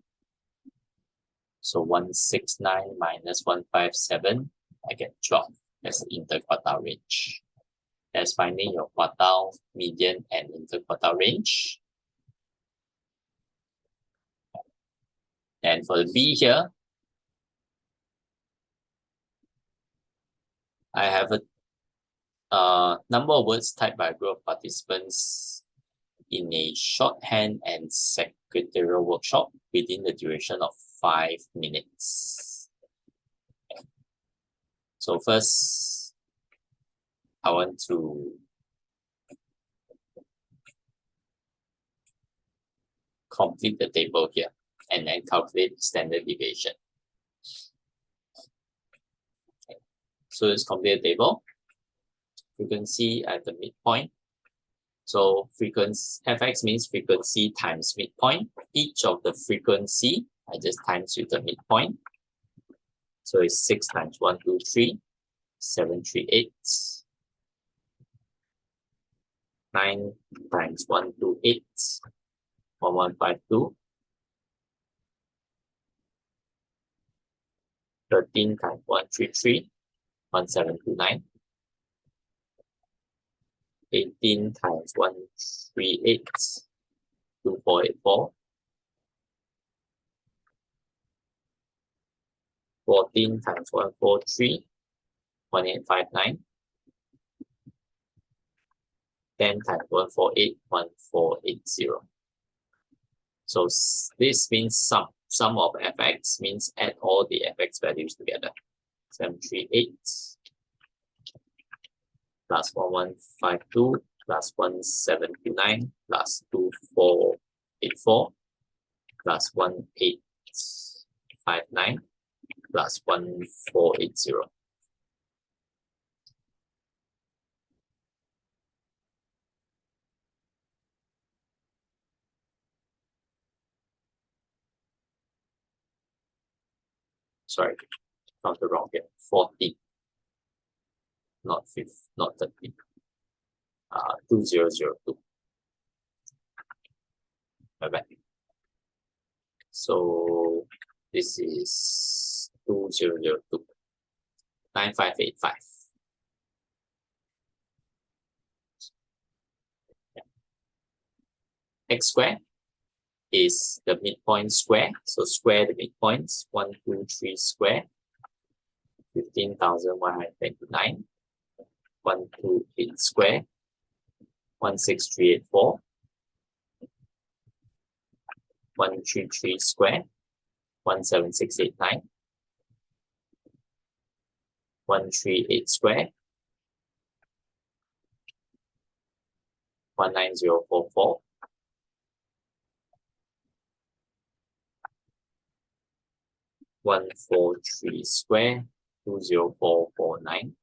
So 169 minus 157, I get 12. That's the interquartile range. That's finding your quartile, median, and interquartile range. And for the B here, I have a number of words typed by a group of participants in a shorthand and secretarial workshop within the duration of 5 minutes. So first, I want to complete the table here and then calculate standard deviation. Okay. So let's complete the table. Frequency at the midpoint. So frequency fx means frequency times midpoint. Each of the frequency, I just times with the midpoint. So it's 6 times 1, 2, 3, 7, 3, 8. 9 times 1, 2, 8, 1, 1, 5, 2. 13 times 1, 3, 3, 1, 7, 2, 9. 18 times 1, 3, 8, 2, 4, 8, 4. 14 times 1, 4, 3, 1, 8, 5, 9. 10 times 1, 4, 8, 1, 4, 8, 0. So this means sum of fx means add all the fx values together. 738 plus 1152 plus 1729 plus 2484 plus 1859 plus 1480. Sorry, counted wrong here. 14, not 5, not 13. 2002. Bye-bye. So this is 2002. 9585. Yeah. X squared is the midpoint square. So square the midpoints. 1, 2, 3 square. 15,129. 128 square. 16384. 133 square. 17689. 138 square. 19044. 143 square. 20449.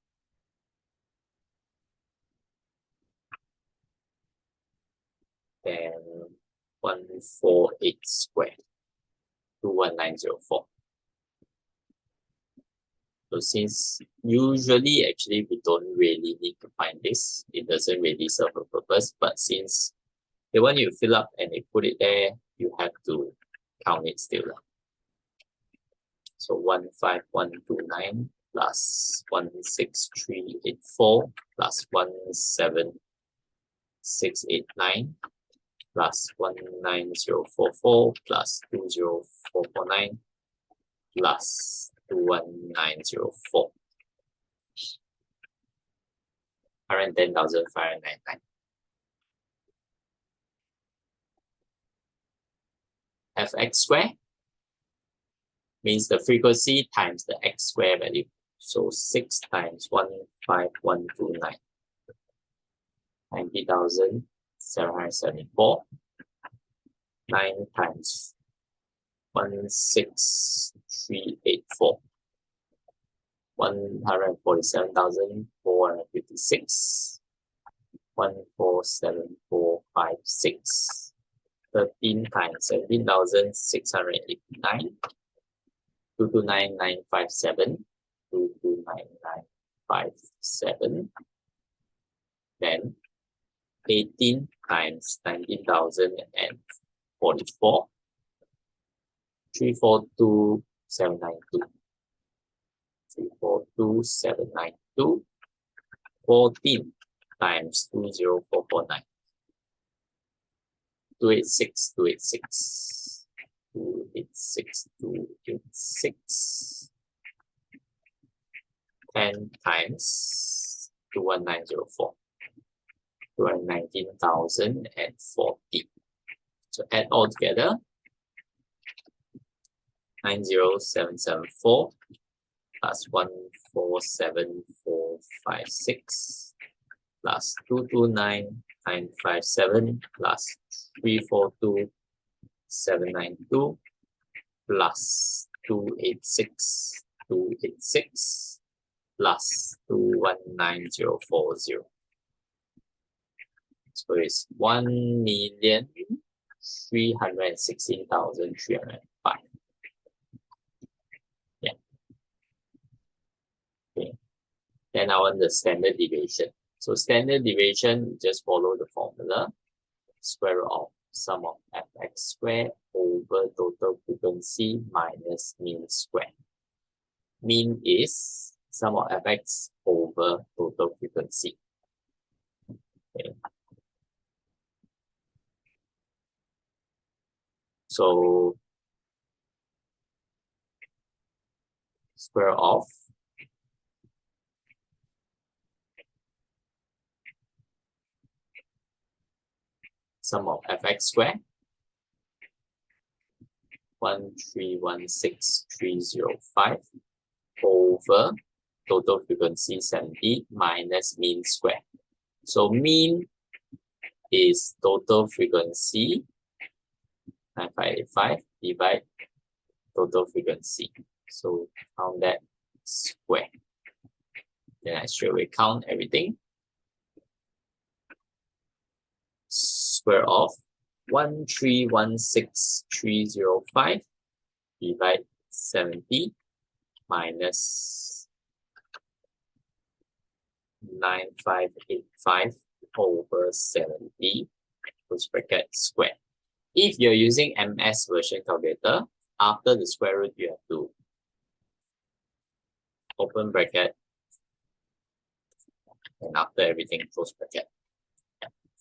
then 148 squared, 21904. So since usually actually we don't really need to find this, it doesn't really serve a purpose, but since they want you to fill up and they put it there, you have to count it still. So 15129 plus 16384 plus 17689 plus 19044 plus 20449 plus 21904. 110,599. Fx squared means the frequency times the x square value. So 6 times 15129. 90,774. 9 times 16384. 147,456. 147456. 13 times 17,689. 229957. 229957. Then 18 times 19,044. 342792. 342792. 14 times 20449. 286, 286. 286, 286. 10 times 21904. 219,040. So add all together. 90774 plus 147456 plus 229957 plus 342792 plus 286 plus 219040. So it's 1,316,305. Yeah. Okay. Then I want the standard deviation. So standard deviation, just follow the formula. Square root of sum of fx squared over total frequency minus mean square. Mean is sum of fx over total frequency. Okay. So square of sum of fx squared 1316305 over total frequency 70 minus mean square. So mean is total frequency 9585 divide total frequency. So count that square. Then I straight away count everything. Square of 1316305 divide 70 minus 9585 over 70 close bracket square. If you're using MS version calculator, after the square root, you have to open bracket and after everything close bracket.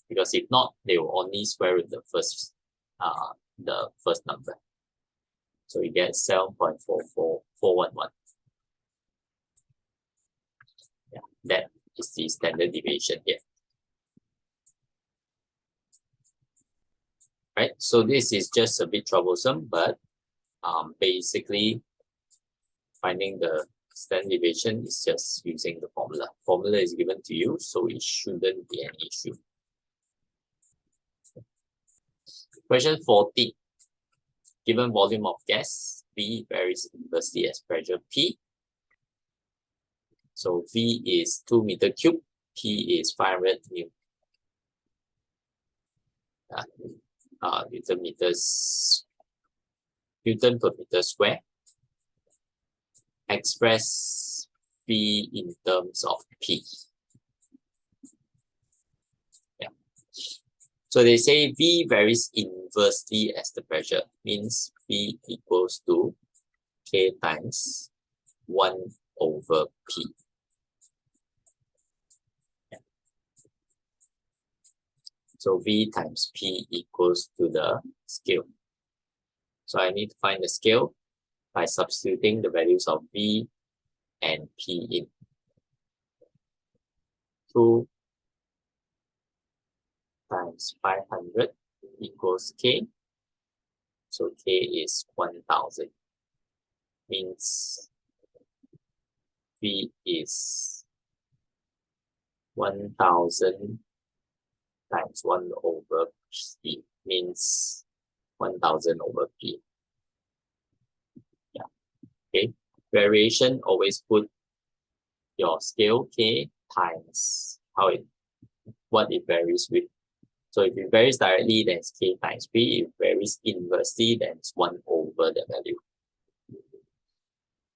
Because if not, they will only square root the first number. So you get 7.44411. Yeah, that is the standard deviation here. Right, so this is just a bit troublesome, but basically finding the standard deviation is just using the formula. Formula is given to you, so it shouldn't be an issue. Question 40. Given volume of gas, V varies inversely as pressure P. So V is 2 meter cube, P is 500 Newton. Newton per meter square. Express V in terms of P. Yeah. So they say V varies inversely as the pressure, means V equals to K times 1 over P. Yeah. So V times P equals to the scale. So I need to find the scale by substituting the values of V and P in. 2 times 500 equals K. So K is 1000. Means V is 1000 times 1 over P. Means 1000 over P. Yeah. Okay. Variation, always put your scale K times what it varies with. So if it varies directly, then it's K times P. If it varies inversely, then it's 1 over the value.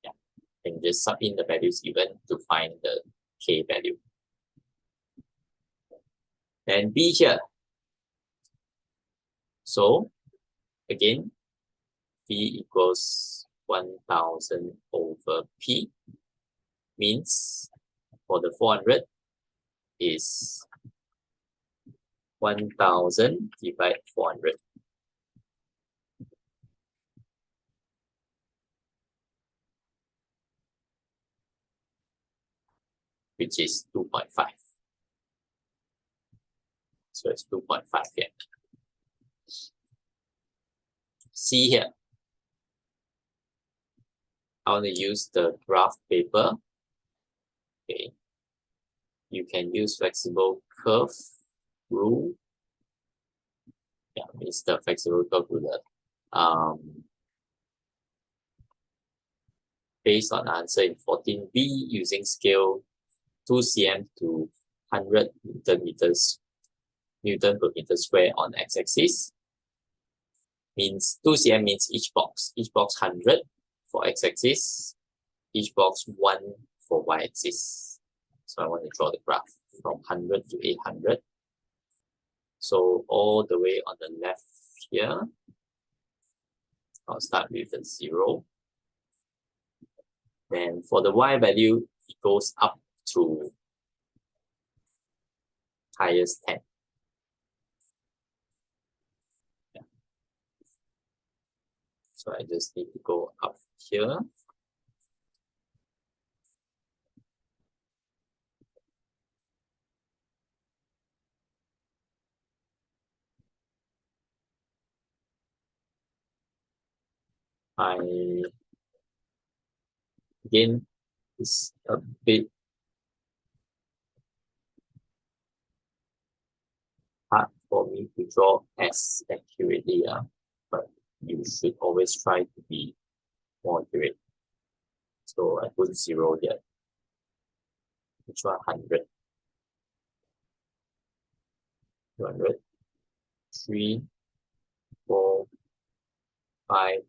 Yeah. And just sub in the values given to find the K value. Then B here. So again, V equals 1000 over P. Means for the 400 is 1000 divided 400. Which is 2.5. So it's 2.5 here. See here. I want to use the graph paper. Okay. You can use flexible curve rule. Yeah, it's the flexible curve ruler. Based on answer in 14B, using scale 2 cm to 100 Newton per meter square on x-axis. Means 2 cm means each box 100 for x-axis, each box 1 for y-axis. So I want to draw the graph from 100 to 800. So all the way on the left here, I'll start with the 0. Then for the y value, it goes up to highest 10. Yeah. So I just need to go up here. Again, it's a bit hard for me to draw as accurately, but you should always try to be more accurate. So I put 0 here. Which one? 100, 200, 3, 4, 5,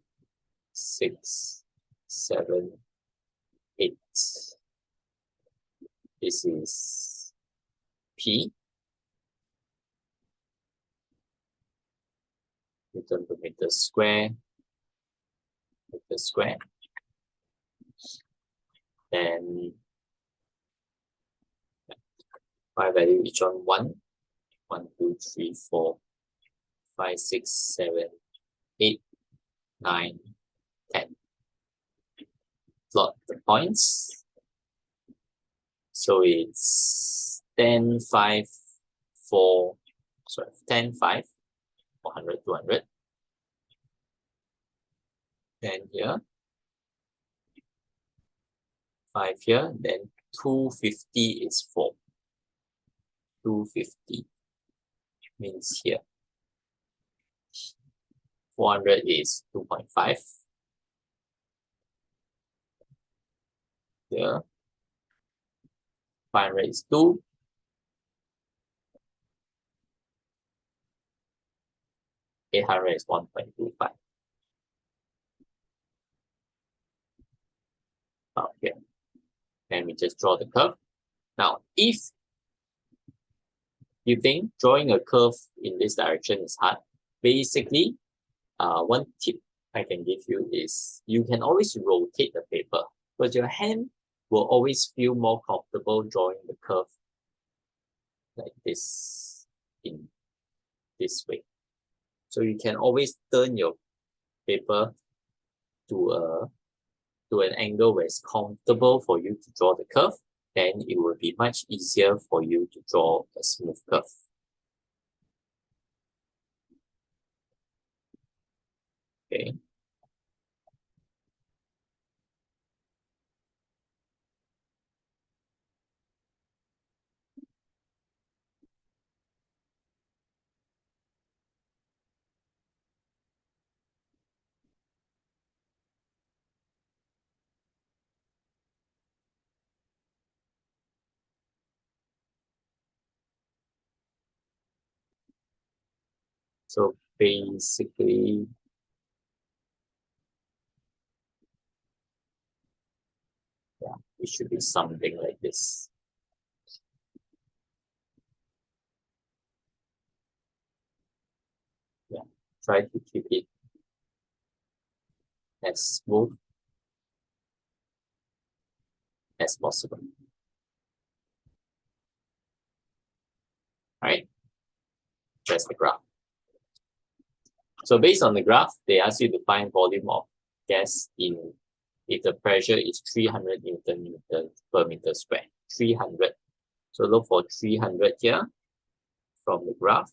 6, 7, 8. This is P. Newton per meter square. Then y value each on 1, 1, 2, 3, 4, 5, 6, 7, 8, 9, 10. Plot the points. So it's 10, 5, 4, 10, 5, 400, 200. Then here, 5 here, then 250 is 4. 250 means here. 400 is 2.5. Here. 500 is 2. 800 is 1.25. Okay. Then we just draw the curve. Now, if you think drawing a curve in this direction is hard, basically, one tip I can give you is you can always rotate the paper, but your hand will always feel more comfortable drawing the curve like this, in this way. So you can always turn your paper to an angle where it's comfortable for you to draw the curve. Then it will be much easier for you to draw a smooth curve. Okay. So basically, yeah, it should be something like this. Yeah, try to keep it as smooth as possible. Right? That's the graph. So based on the graph, they ask you to find volume of gas in if the pressure is 300 Newton per meter square. 300. So look for 300 here from the graph.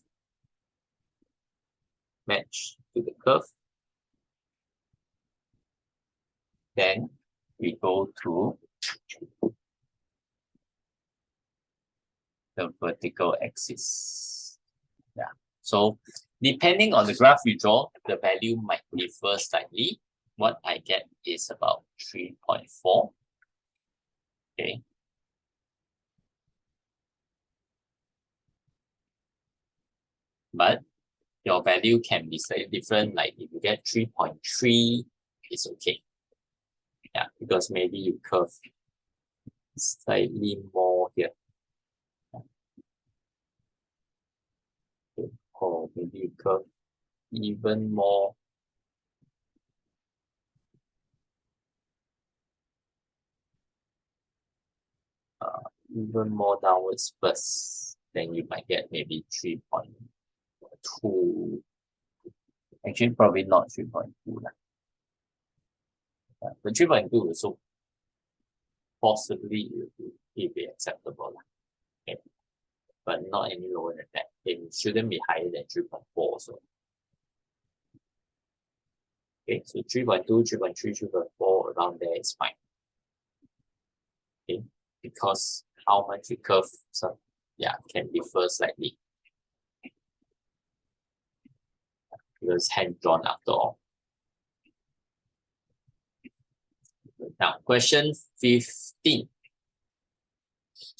Match to the curve. Then we go to the vertical axis. Yeah. So depending on the graph you draw, the value might differ slightly. What I get is about 3.4. Okay. But your value can be slightly different. Like if you get 3.3, it's okay. Yeah, because maybe you curve slightly more here. Okay. Or maybe you curve even more. Even more downwards first, then you might get maybe 3.2. Actually, probably not 3.2. But 3.2 also possibly it will be acceptable. Okay. But not any lower than that. It shouldn't be higher than 3.4 also. Okay, so 3.2, 3.3, 3.4 around there is fine. Okay, because how much you curve, so yeah, can differ slightly. Because hand drawn after all. Now, question 15.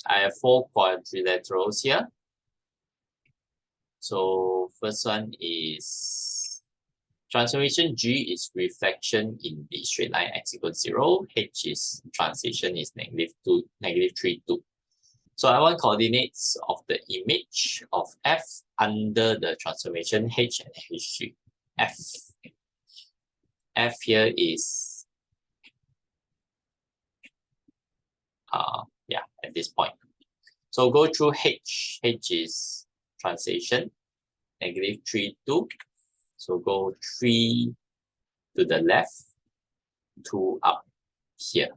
I have 4 quadrilaterals here. So first one is transformation G is reflection in the straight line x equals 0. H is transition is -2, -3, 2. So I want coordinates of the image of F under the transformation H and HG. F here is yeah, at this point. So go through H. H is transition, -3, 2. So go 3 to the left, 2 up here.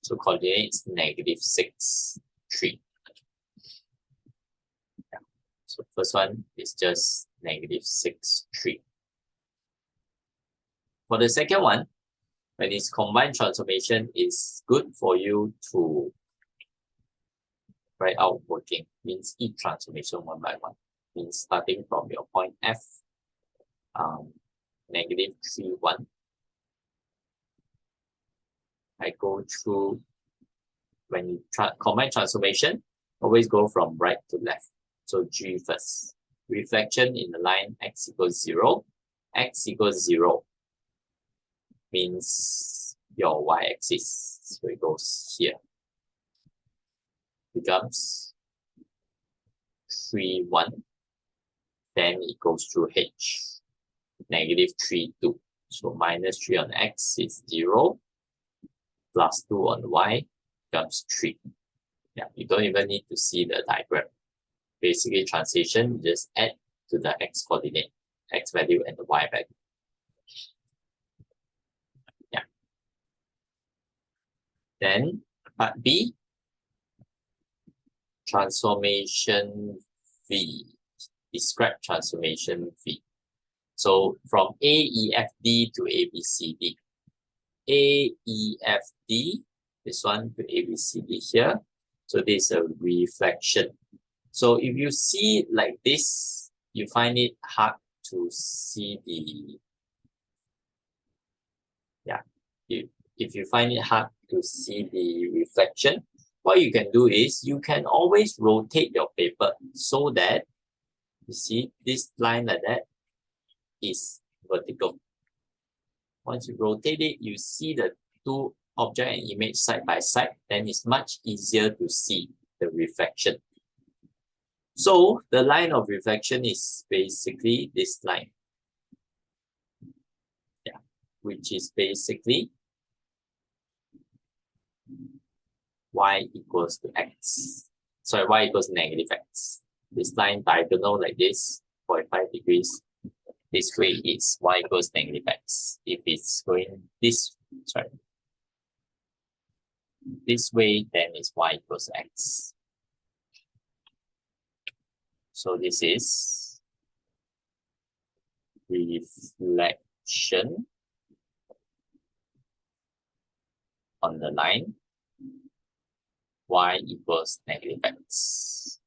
So coordinates -6, 3. Yeah. So first one is just -6, 3. For the second one, when it's combined transformation, it's good for you to write out working. Means each transformation one by one. Means starting from your point F, -3, 1. I go through, when you combine transformation, always go from right to left. So G first. Reflection in the line x equals 0. x equals 0 means your y-axis, so it goes here, becomes 3, 1, then it goes through h, negative 3, 2. So minus 3 on x is 0, plus 2 on y becomes 3. Yeah, you don't even need to see the diagram. Basically, translation, you just add to the x coordinate, x value and the y value. Yeah. Then part B, transformation V. Describe transformation V. So from AEFD to ABCD. AEFD, this one to ABCD here. So this is a reflection. So if you see like this, you find it hard to see the, if you find it hard to see the reflection, what you can do is you can always rotate your paper so that, you see this line like that is vertical. Once you rotate it, you see the two object and image side by side, then it's much easier to see the reflection. So the line of reflection is basically this line. Yeah, which is basically y equals to x. Sorry, y equals negative x. This line diagonal like this, 45 degrees. This way it's y equals negative x. If it's going this way, then it's y equals x. So this is reflection on the line y equals negative x.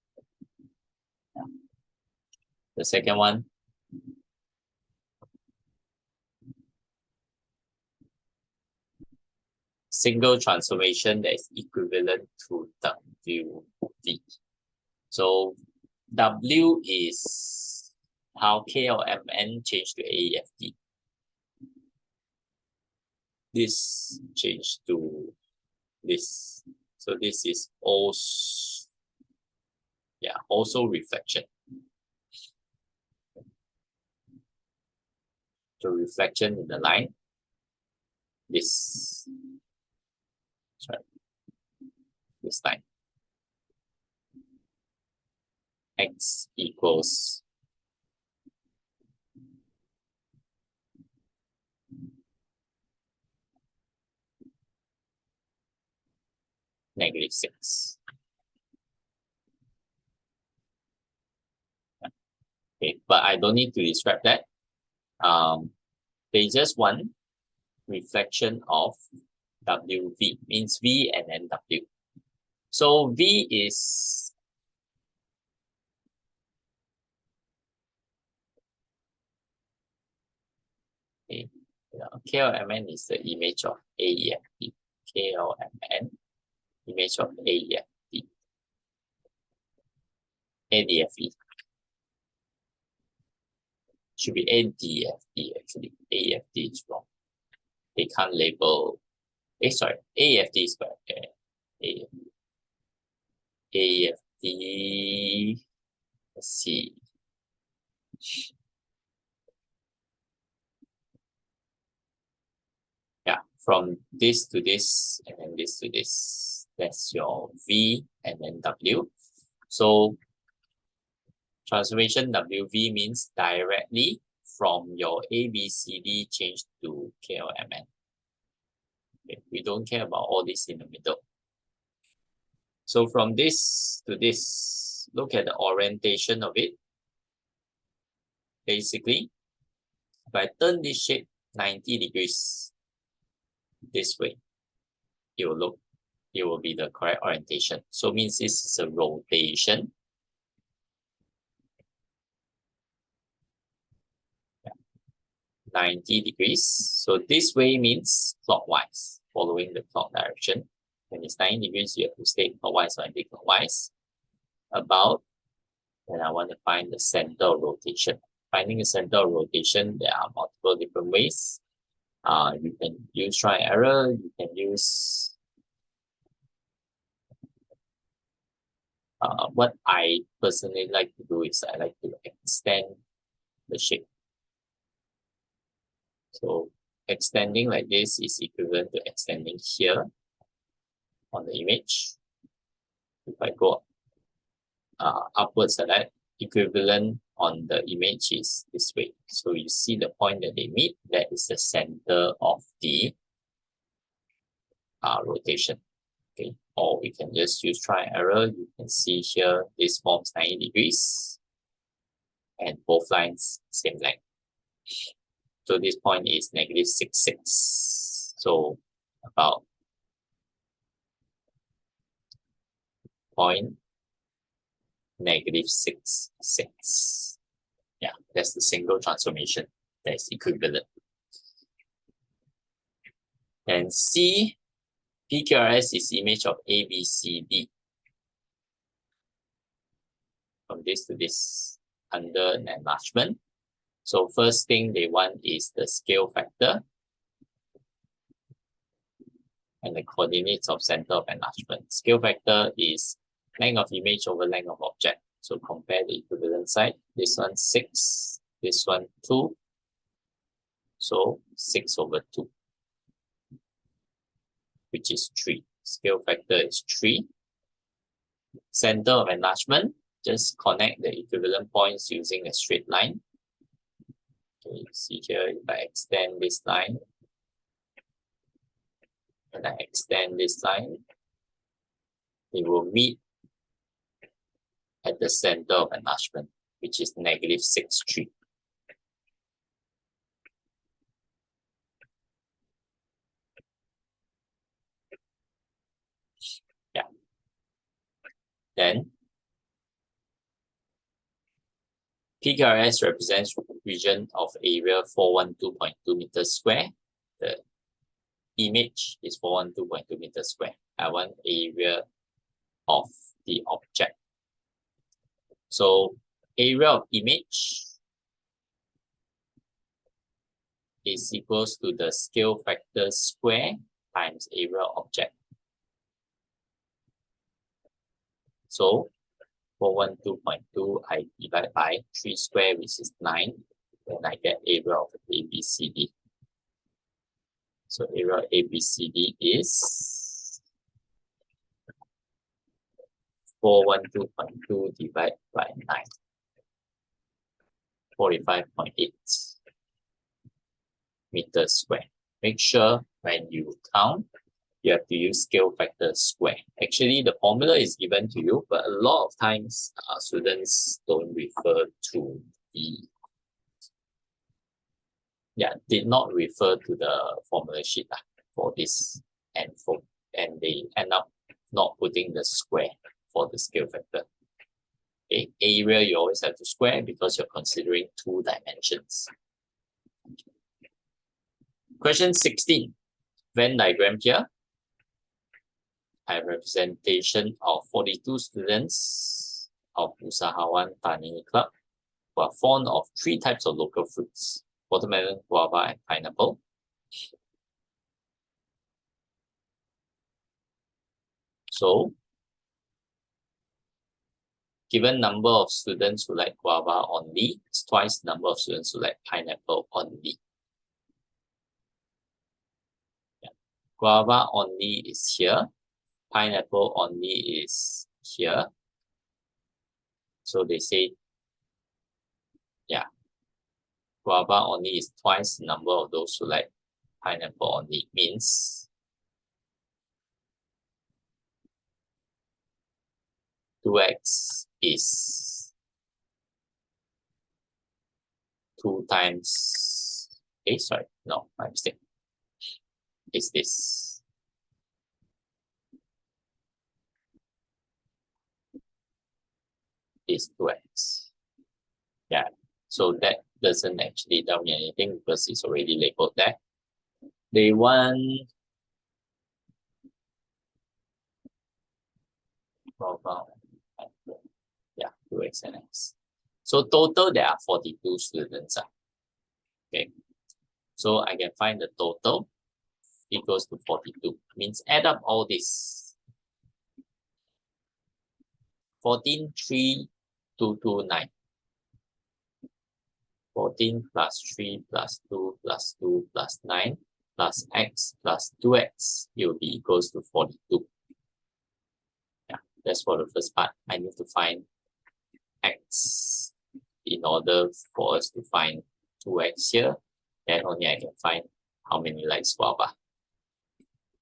The second one, single transformation that is equivalent to WV. So W is how K or Mn change to AEFD. This change to this. So this is also, also reflection. So reflection in the line, this line. X equals negative 6. Okay, but I don't need to describe that. They just want reflection of WV, means V and then W. So V is KLMN is the image of AEFD. KLMN, image of AEFD. ADFE. Should be ADFE actually. AEFD is wrong. They can't label. Sorry, AEFD is correct. AEFD. Let's see. Yeah, from this to this and then this to this. That's your V and then W. So transformation WV means directly from your ABCD change to KLMN. Okay, we don't care about all this in the middle. So from this to this, look at the orientation of it. Basically, if I turn this shape 90 degrees this way, it will be the correct orientation. So it means this is a rotation. 90 degrees. So this way means clockwise, following the clock direction. When it's 90 degrees, you have to stay clockwise or anti-clockwise. About, and I want to find the center of rotation. Finding the center of rotation, there are multiple different ways. You can use trial and error. You can use what I personally like to do is I like to extend the shape. So extending like this is equivalent to extending here on the image. If I go upwards like that, equivalent on the image is this way. So you see the point that they meet, that is the center of the rotation. Okay, or we can just use trial and error. You can see here this forms 90 degrees and both lines same length. So this point is negative 6,6. So about point negative 6,6. Yeah, that's the single transformation that is equivalent. And C, PQRS is image of A, B, C, D. From this to this under an enlargement. So first thing they want is the scale factor and the coordinates of center of enlargement. Scale factor is length of image over length of object. So compare the equivalent side. This one 6, this one 2. So 6 over 2, which is 3. Scale factor is 3. Center of enlargement, just connect the equivalent points using a straight line. Okay, you see here, if I extend this line, and I extend this line, it will meet at the center of enlargement, which is negative 6, 3. Yeah. Then PQRS represents region of area 412.2 meters square. The image is 412.2 meters square. I want area of the object. So area of image is equals to the scale factor square times area of object. So 412.2, I divide by 3 square, which is 9. Then I get area of ABCD. So area of ABCD is 412.2 divided by 9. 45.8 meters square. Make sure when you count, you have to use scale factor square. Actually, the formula is given to you, but a lot of times students don't refer to the, did not refer to the formula sheet for this, and they end up not putting the square for the scale factor. Okay, area you always have to square because you're considering 2 dimensions. Question 16, Venn diagram here. I have representation of 42 students of Usahawan Tani Club who are fond of 3 types of local fruits: watermelon, guava, and pineapple. So, given number of students who like guava only, it's twice the number of students who like pineapple only. Guava only is here. Pineapple only is here. So they say, guava only is twice the number of those who like pineapple only. Means 2x is 2 times, my mistake. Is this. Is 2x. Yeah, so that doesn't actually tell me anything because it's already labeled there. They want 2x and x. So total there are 42 students. Okay. So I can find the total equals to 42. Means add up all this. 14, 3, 2, 2, 9. 14 plus 3 plus 2 plus 2 plus 9 plus x plus 2x, it will be equals to 42. Yeah, that's for the first part. I need to find x in order for us to find 2x here. Then only I can find how many likes guava.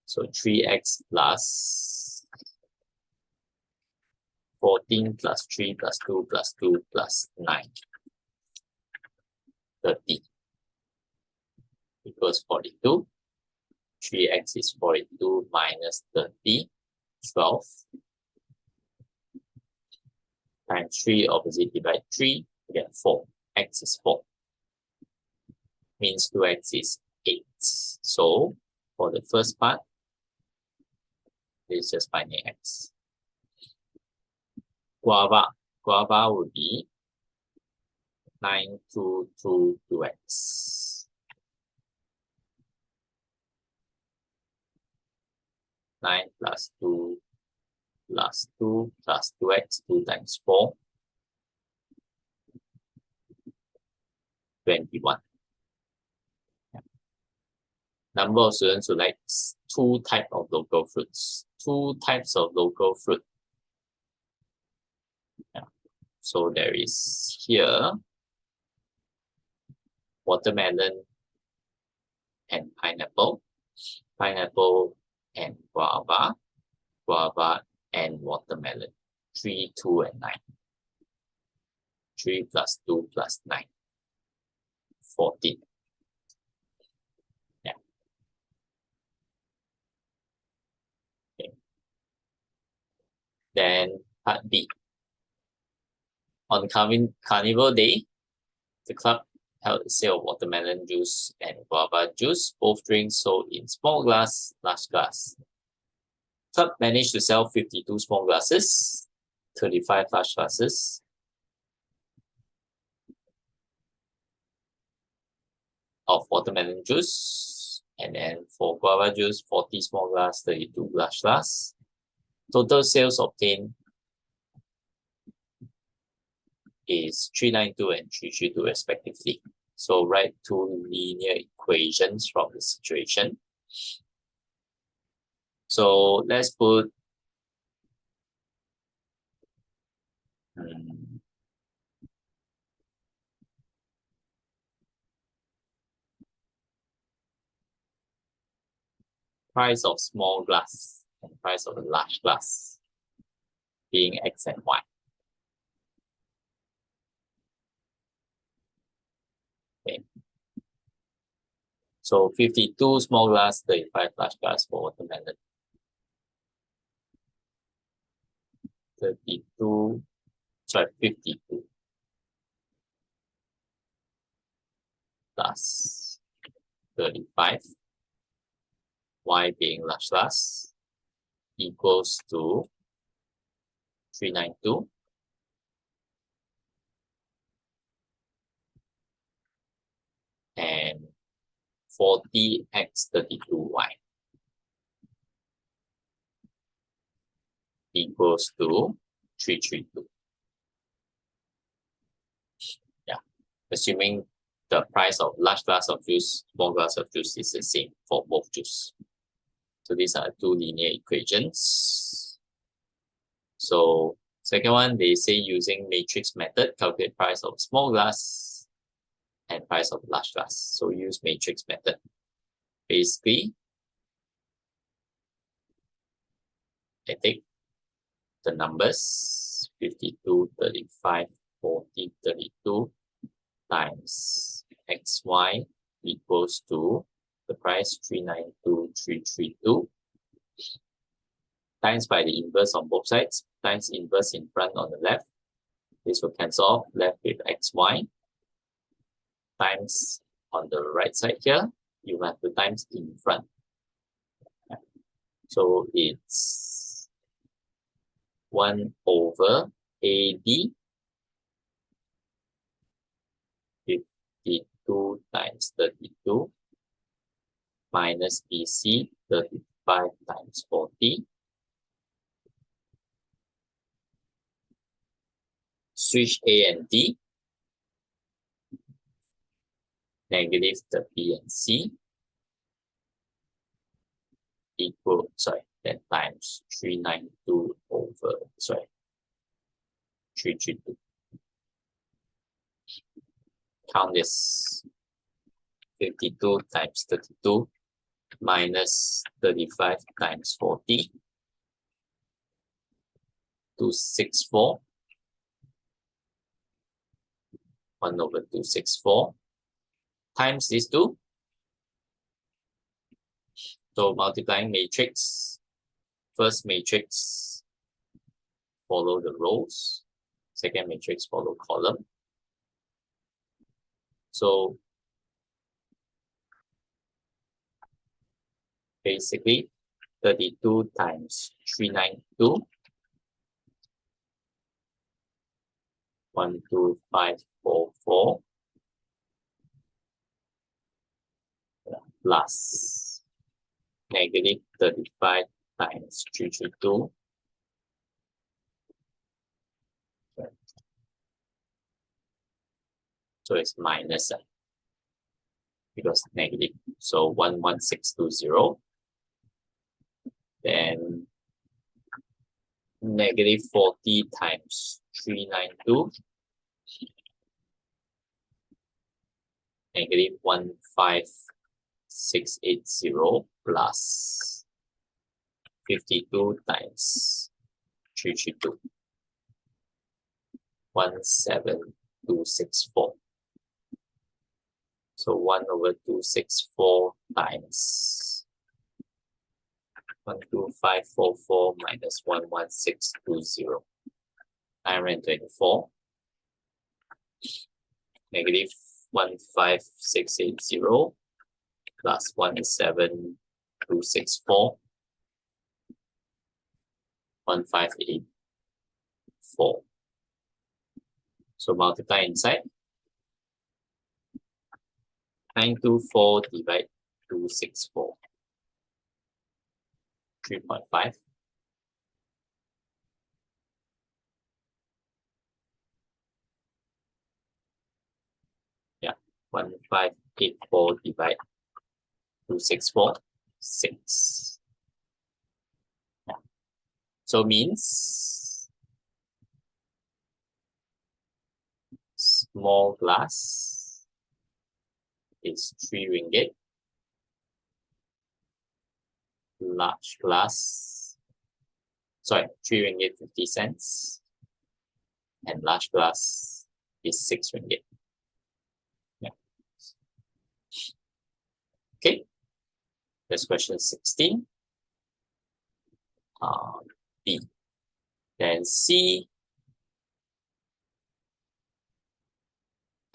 So 3x plus 14 plus 3 plus 2 plus 2 plus 9. 30 equals 42. 3x is 42 minus 30, 12. Times 3 opposite divide 3, we get 4. X is 4. Means 2x is 8. So for the first part, it's just finding x. Guava would be 9222x. 9 plus 2 plus 2 plus 2x, 2 times 4, 21. Number of students who like 2 types of local fruits. 2 types of local fruit. Yeah. So there is here watermelon and pineapple, pineapple and guava, guava and watermelon. 3, 2, and 9. 3 plus 2 plus 9. 14. Yeah. Okay. Then part B. On Carnival Day, the club held a sale of watermelon juice and guava juice, both drinks sold in small glass, large glass. Club managed to sell 52 small glasses, 35 large glasses, of watermelon juice, and then for guava juice, 40 small glass, 32 large glass. Total sales obtained is 392 and 332 respectively. So write 2 linear equations from the situation. So let's put price of small glass and price of a large glass being x and y. Okay. So 52 small glass, 35 large glass for watermelon. 52 plus 35, y being large glass, equals to 392 and 40x 32y equals to 332. Yeah, assuming the price of large glass of juice, small glass of juice is the same for both juice. So these are 2 linear equations. So second one, they say using matrix method, calculate price of small glass and price of large glass. So use matrix method. Basically, I take the numbers 52, 35, 40, 32 times xy equals to the price 392, 332 times by the inverse on both sides times inverse in front on the left. This will cancel off, left with xy times on the right side here, you have the times in front. So it's 1 over AB 52 times 32 minus BC 35 times 40. Switch A and D, negative the B and C, equal, then times 392 over, 332. Count this, 52 times 32 minus 35 times 40, 264, 1 over 264, times these two. So multiplying matrix, first matrix follow the rows, second matrix follow column. So basically 32 times 392, 12544 plus negative 35 times 332. So it's minus because negative. So 11620. Then negative 40 times 392. Negative 15680 plus 52 times 332. 17264. So 1 over 264 times 12544 minus 11620. 924. Negative 15680 plus 17264. 1584. So multiply inside. 924 divide 264. 3.5. Yeah, 1584 divide 264, 6. Yeah. So means small glass is 3 ringgit. Large glass, 3 ringgit 50 cents. And large glass is 6 ringgit. Yeah. Okay. That's question 16. B. Then C.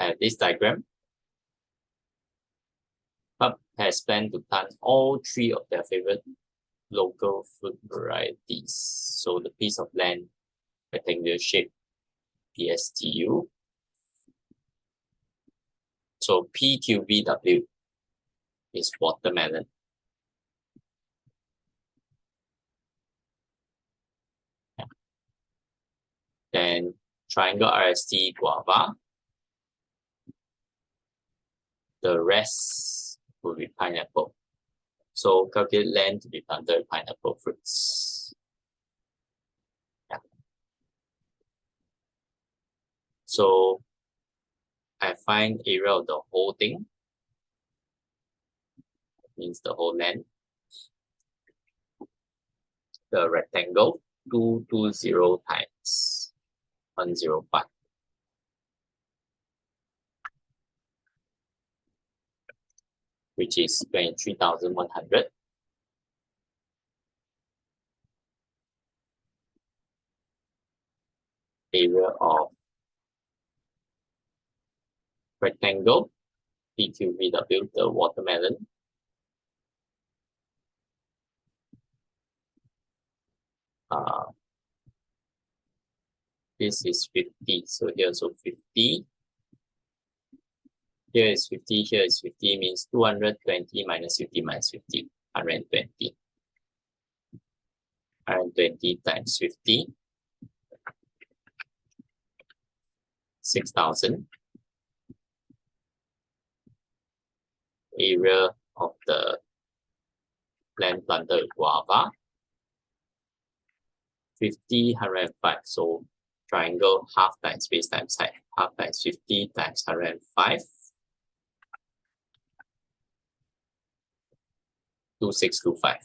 I have this diagram. Hub has planned to plant all 3 of their favorite local fruit varieties. So the piece of land, rectangular shape, PSTU. So PQVW is watermelon. Yeah. Then triangle RST guava. The rest will be pineapple. So calculate land to be planted with pineapple fruits. Yeah. So I find area of the whole thing. That means the whole land. The rectangle 220 times 105. Which is 23,100. Area of rectangle, PQVW, the watermelon. This is 50, so here also 50. Here is 50, here is 50, means 220 minus 50 minus 50, 120. 120 times 50, 6,000. Area of the land planted with guava, 50, 105. So triangle half times base times height. Half times 50 times 105. 2625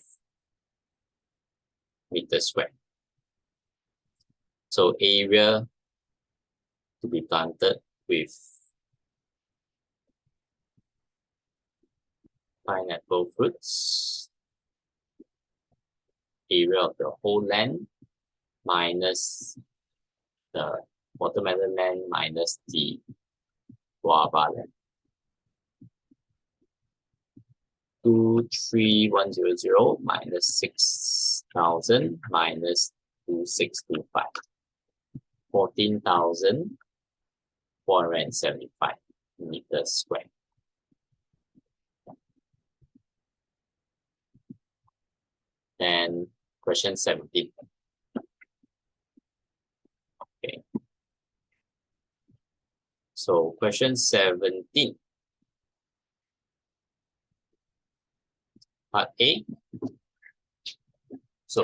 meters squared. So area to be planted with pineapple fruits, area of the whole land minus the watermelon land minus the guava land. 23100 minus 6,000 minus 2625. 14,475 meters squared. And question 17. Okay. So question 17. Part A. So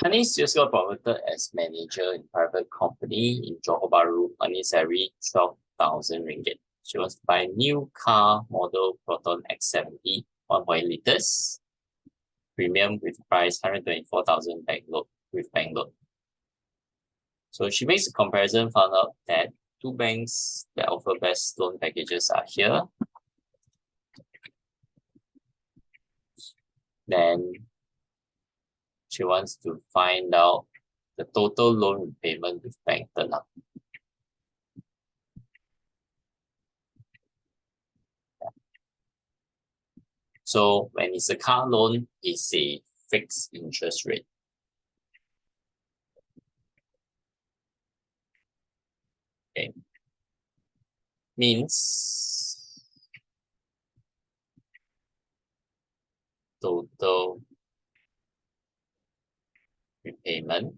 Hanis just got promoted as manager in private company in Johor Bahru. Money salary 12,000 ringgit. She wants to buy new car model Proton X70 1.8 liters. Premium with price 124,000 bank loan with bank loan. So she makes a comparison, found out that two banks that offer best loan packages are here. Then she wants to find out the total loan repayment with bank turn up. So when it's a car loan, it's a fixed interest rate. Okay. Means total repayment.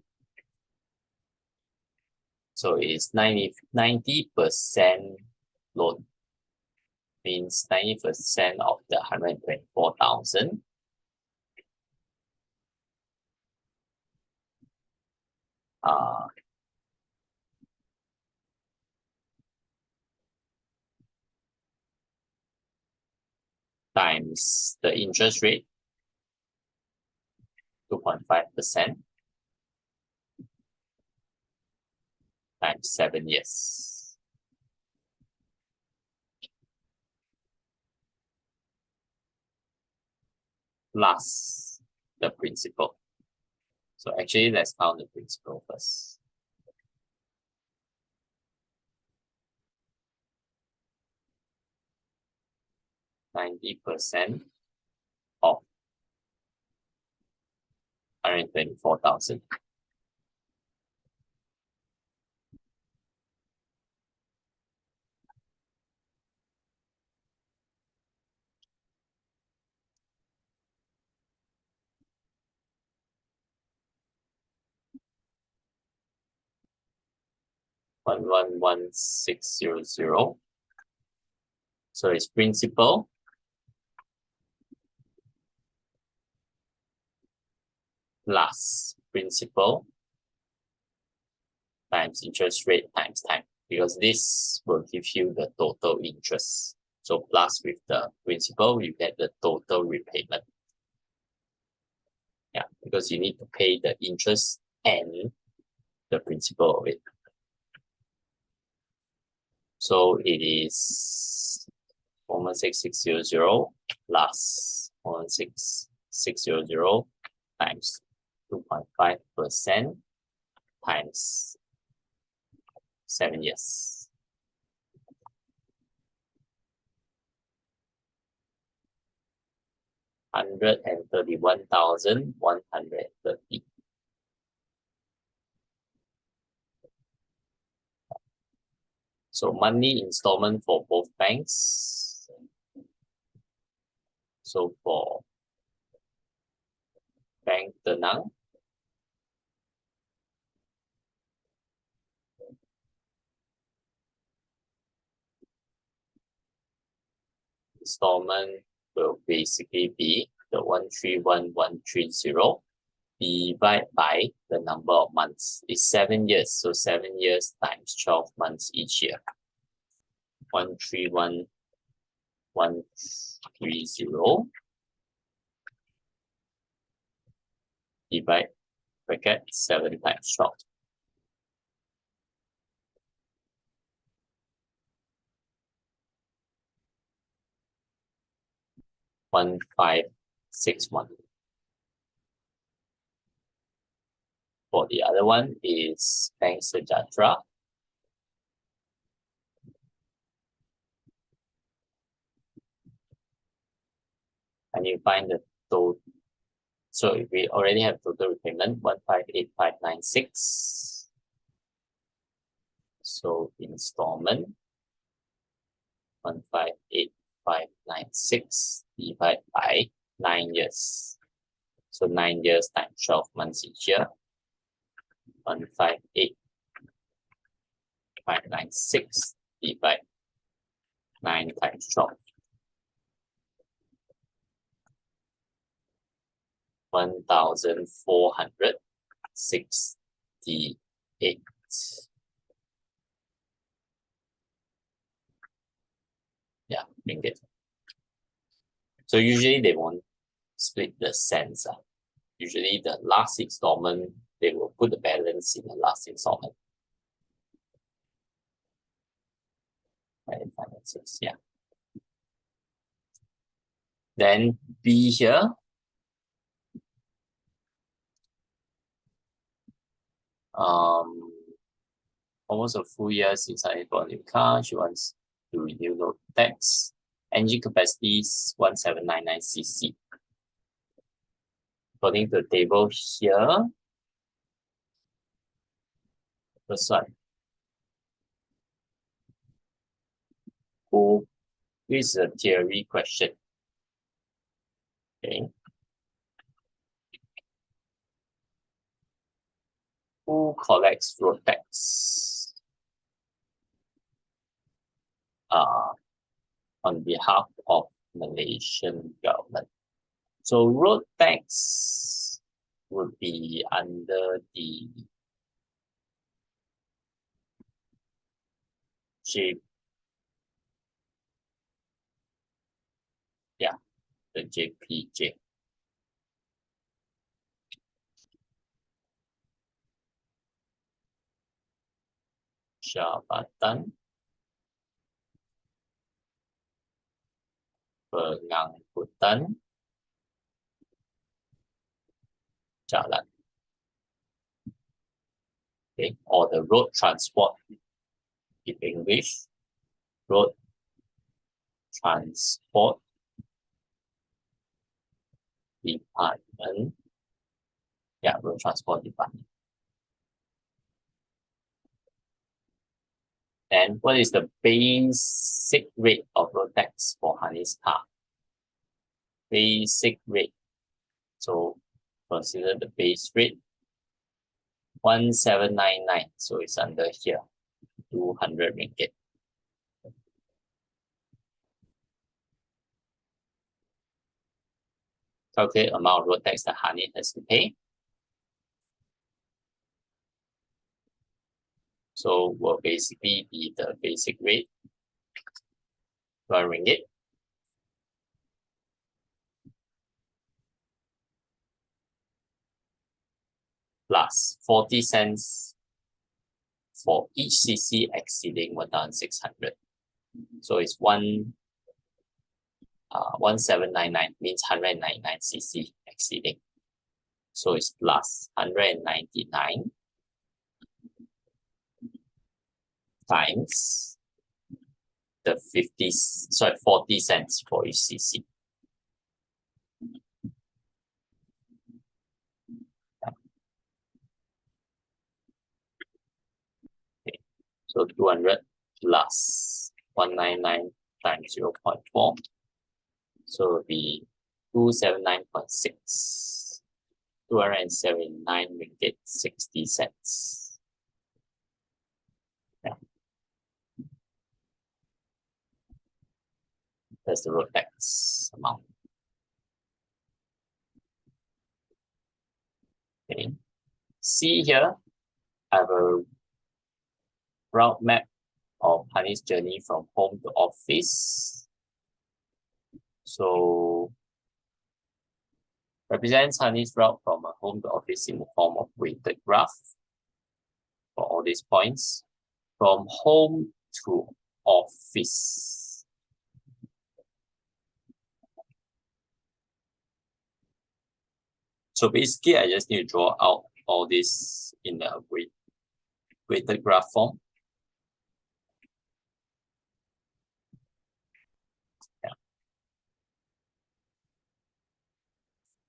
So it's 90% loan. Means 90% of the 124,000. Times the interest rate, 2.5%, times 7 years. Plus the principal. So actually, let's count the principal first. %90 of 124,000. $111,600. So it's principal plus principal times interest rate times time, because this will give you the total interest. So plus with the principal, you get the total repayment. Yeah, because you need to pay the interest and the principal of it. So it is 116,600 plus 116,600 times 2.5% times 7 years. $131,130. So monthly installment for both banks. So for Bank Tenang, installment will basically be the 131130 divided by the number of months. It's 7 years, so 7 years times 12 months each year. 131130 divide bracket 7 times 12. 1561. For the other one is Bank Sejahtera. And you find the total. So if we already have total repayment 158596. So installment 158596 divided by 9 years. So 9 years times 12 months each year. 158596 divided 9 times 12. 1468. Yeah, ringgit. So usually they won't split the cents. Usually the last installment, they will put the balance in the last installment. Right, finances, yeah. Then B here. Almost a full year since I bought a new car. She wants to renew road tax. Engine capacity is 1799 cc. According to the table here, first one. This is a theory question. Okay. Who collects road tax on behalf of Malaysian government? So road tax would be under the the JPJ. Jabatan Pengangkutan Jalan. Okay, or the road transport in English. Road transport department. Yeah, road transport department. And what is the basic rate of road tax for Hani's car? Basic rate. So consider the base rate 1799. So it's under here, 200 ringgit. Calculate amount of road tax that Hani has to pay. So will basically be the basic rate, 1 ringgit, plus 40 cents for each cc exceeding 1600. So it's 1799 means 199 cc exceeding. So it's plus 199 times the 40 cents for each cc. Okay. So 200 plus 199 times 0.4. So it will be 279.6. 279 ringgit 60 cents. Yeah. That's the road tax amount. Okay. See here, I have a route map of Honey's journey from home to office. So represents Honey's route from home to office in the form of weighted graph for all these points. From home to office. So basically, I just need to draw out all this in a weighted graph form. Yeah.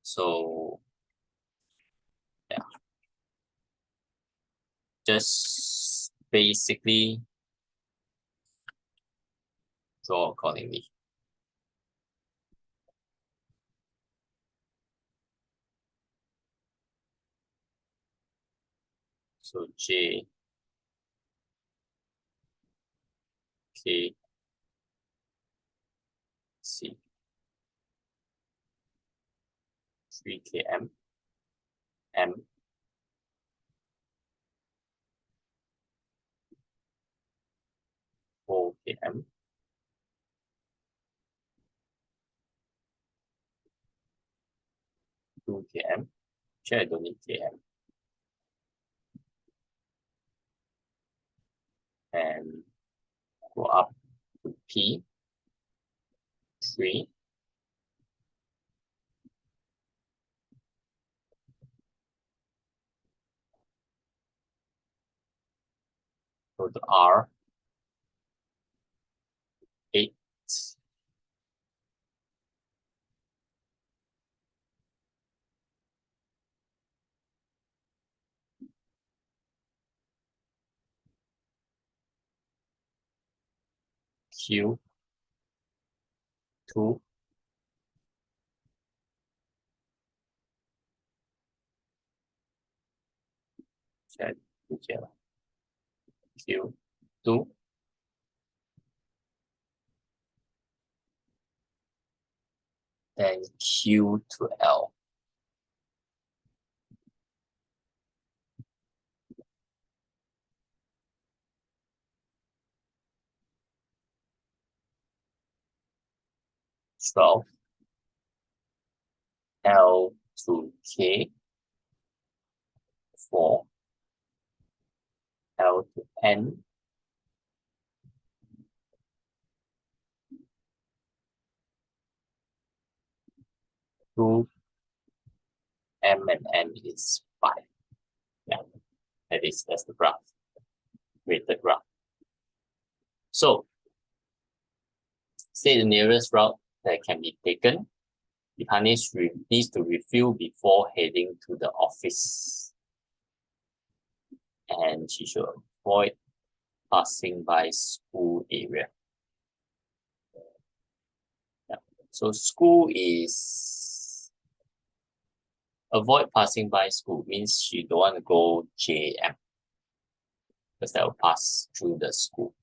So yeah, just basically draw accordingly. So J, K, C, 3 km, M, 4 km, 2 km. Actually, I don't need km. And go up to P, 3. Go to R, 8. Q, 2. Check here. Q, 2. Then Q to L. So L to K, 4. L to N, 2. M and N is 5. Yeah, that's the graph, weighted graph. So, say the nearest route that can be taken. The Hani needs to refuel before heading to the office. And she should avoid passing by school area. Yeah. So school is avoid passing by school means she don't want to go JM because that will pass through the school.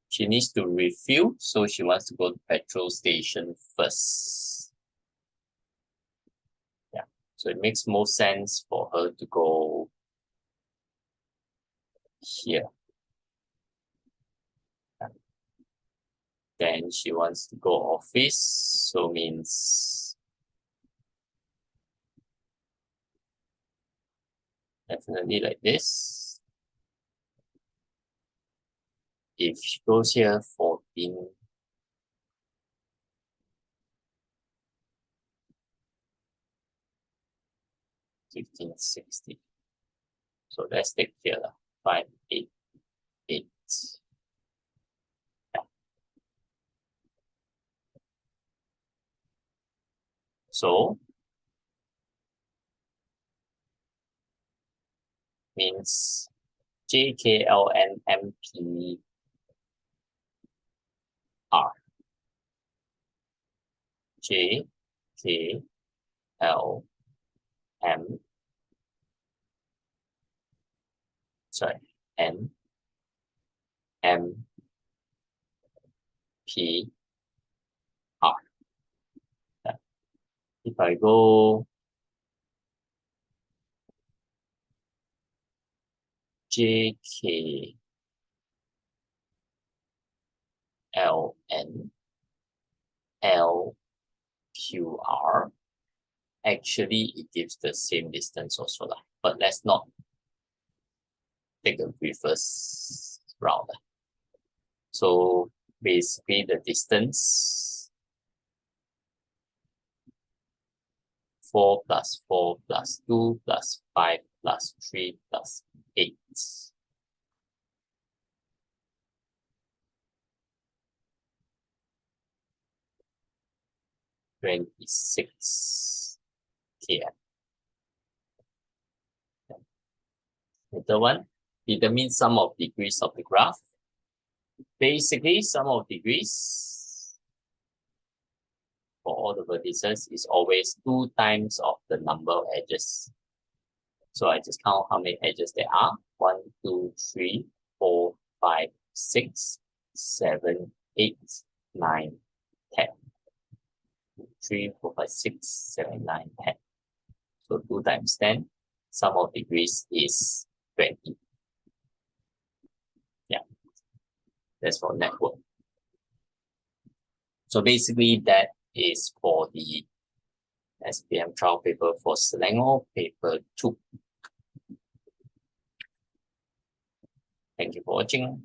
She needs to refuel, so she wants to go to petrol station first. Yeah, so it makes more sense for her to go here. Yeah. Then she wants to go office, so means definitely like this. If she goes here 14, $15, $60. So let's take here 5, 8, 8. Yeah. So means J, K, L, N, M, P, R. J, K, L, M, sorry, N, M, P, R. Yeah. If I go J, K, L, N, L, Q, R, actually it gives the same distance also, but let's not take a reverse route. So basically the distance 4 plus 4 plus 2 plus 5 plus 3 plus 8. 26 km. The one, determine sum of degrees of the graph. Basically, sum of degrees for all the vertices is always 2 times of the number of edges. So I just count how many edges there are. 1, 2, 3, 4, 5, 6, 7, 8, 9, 10. 3, 4, 5, 6, 7, 9, 10. So 2 times 10, sum of degrees is 20. Yeah, that's for network. So basically that is for the SPM trial paper for Selangor, paper 2. Thank you for watching.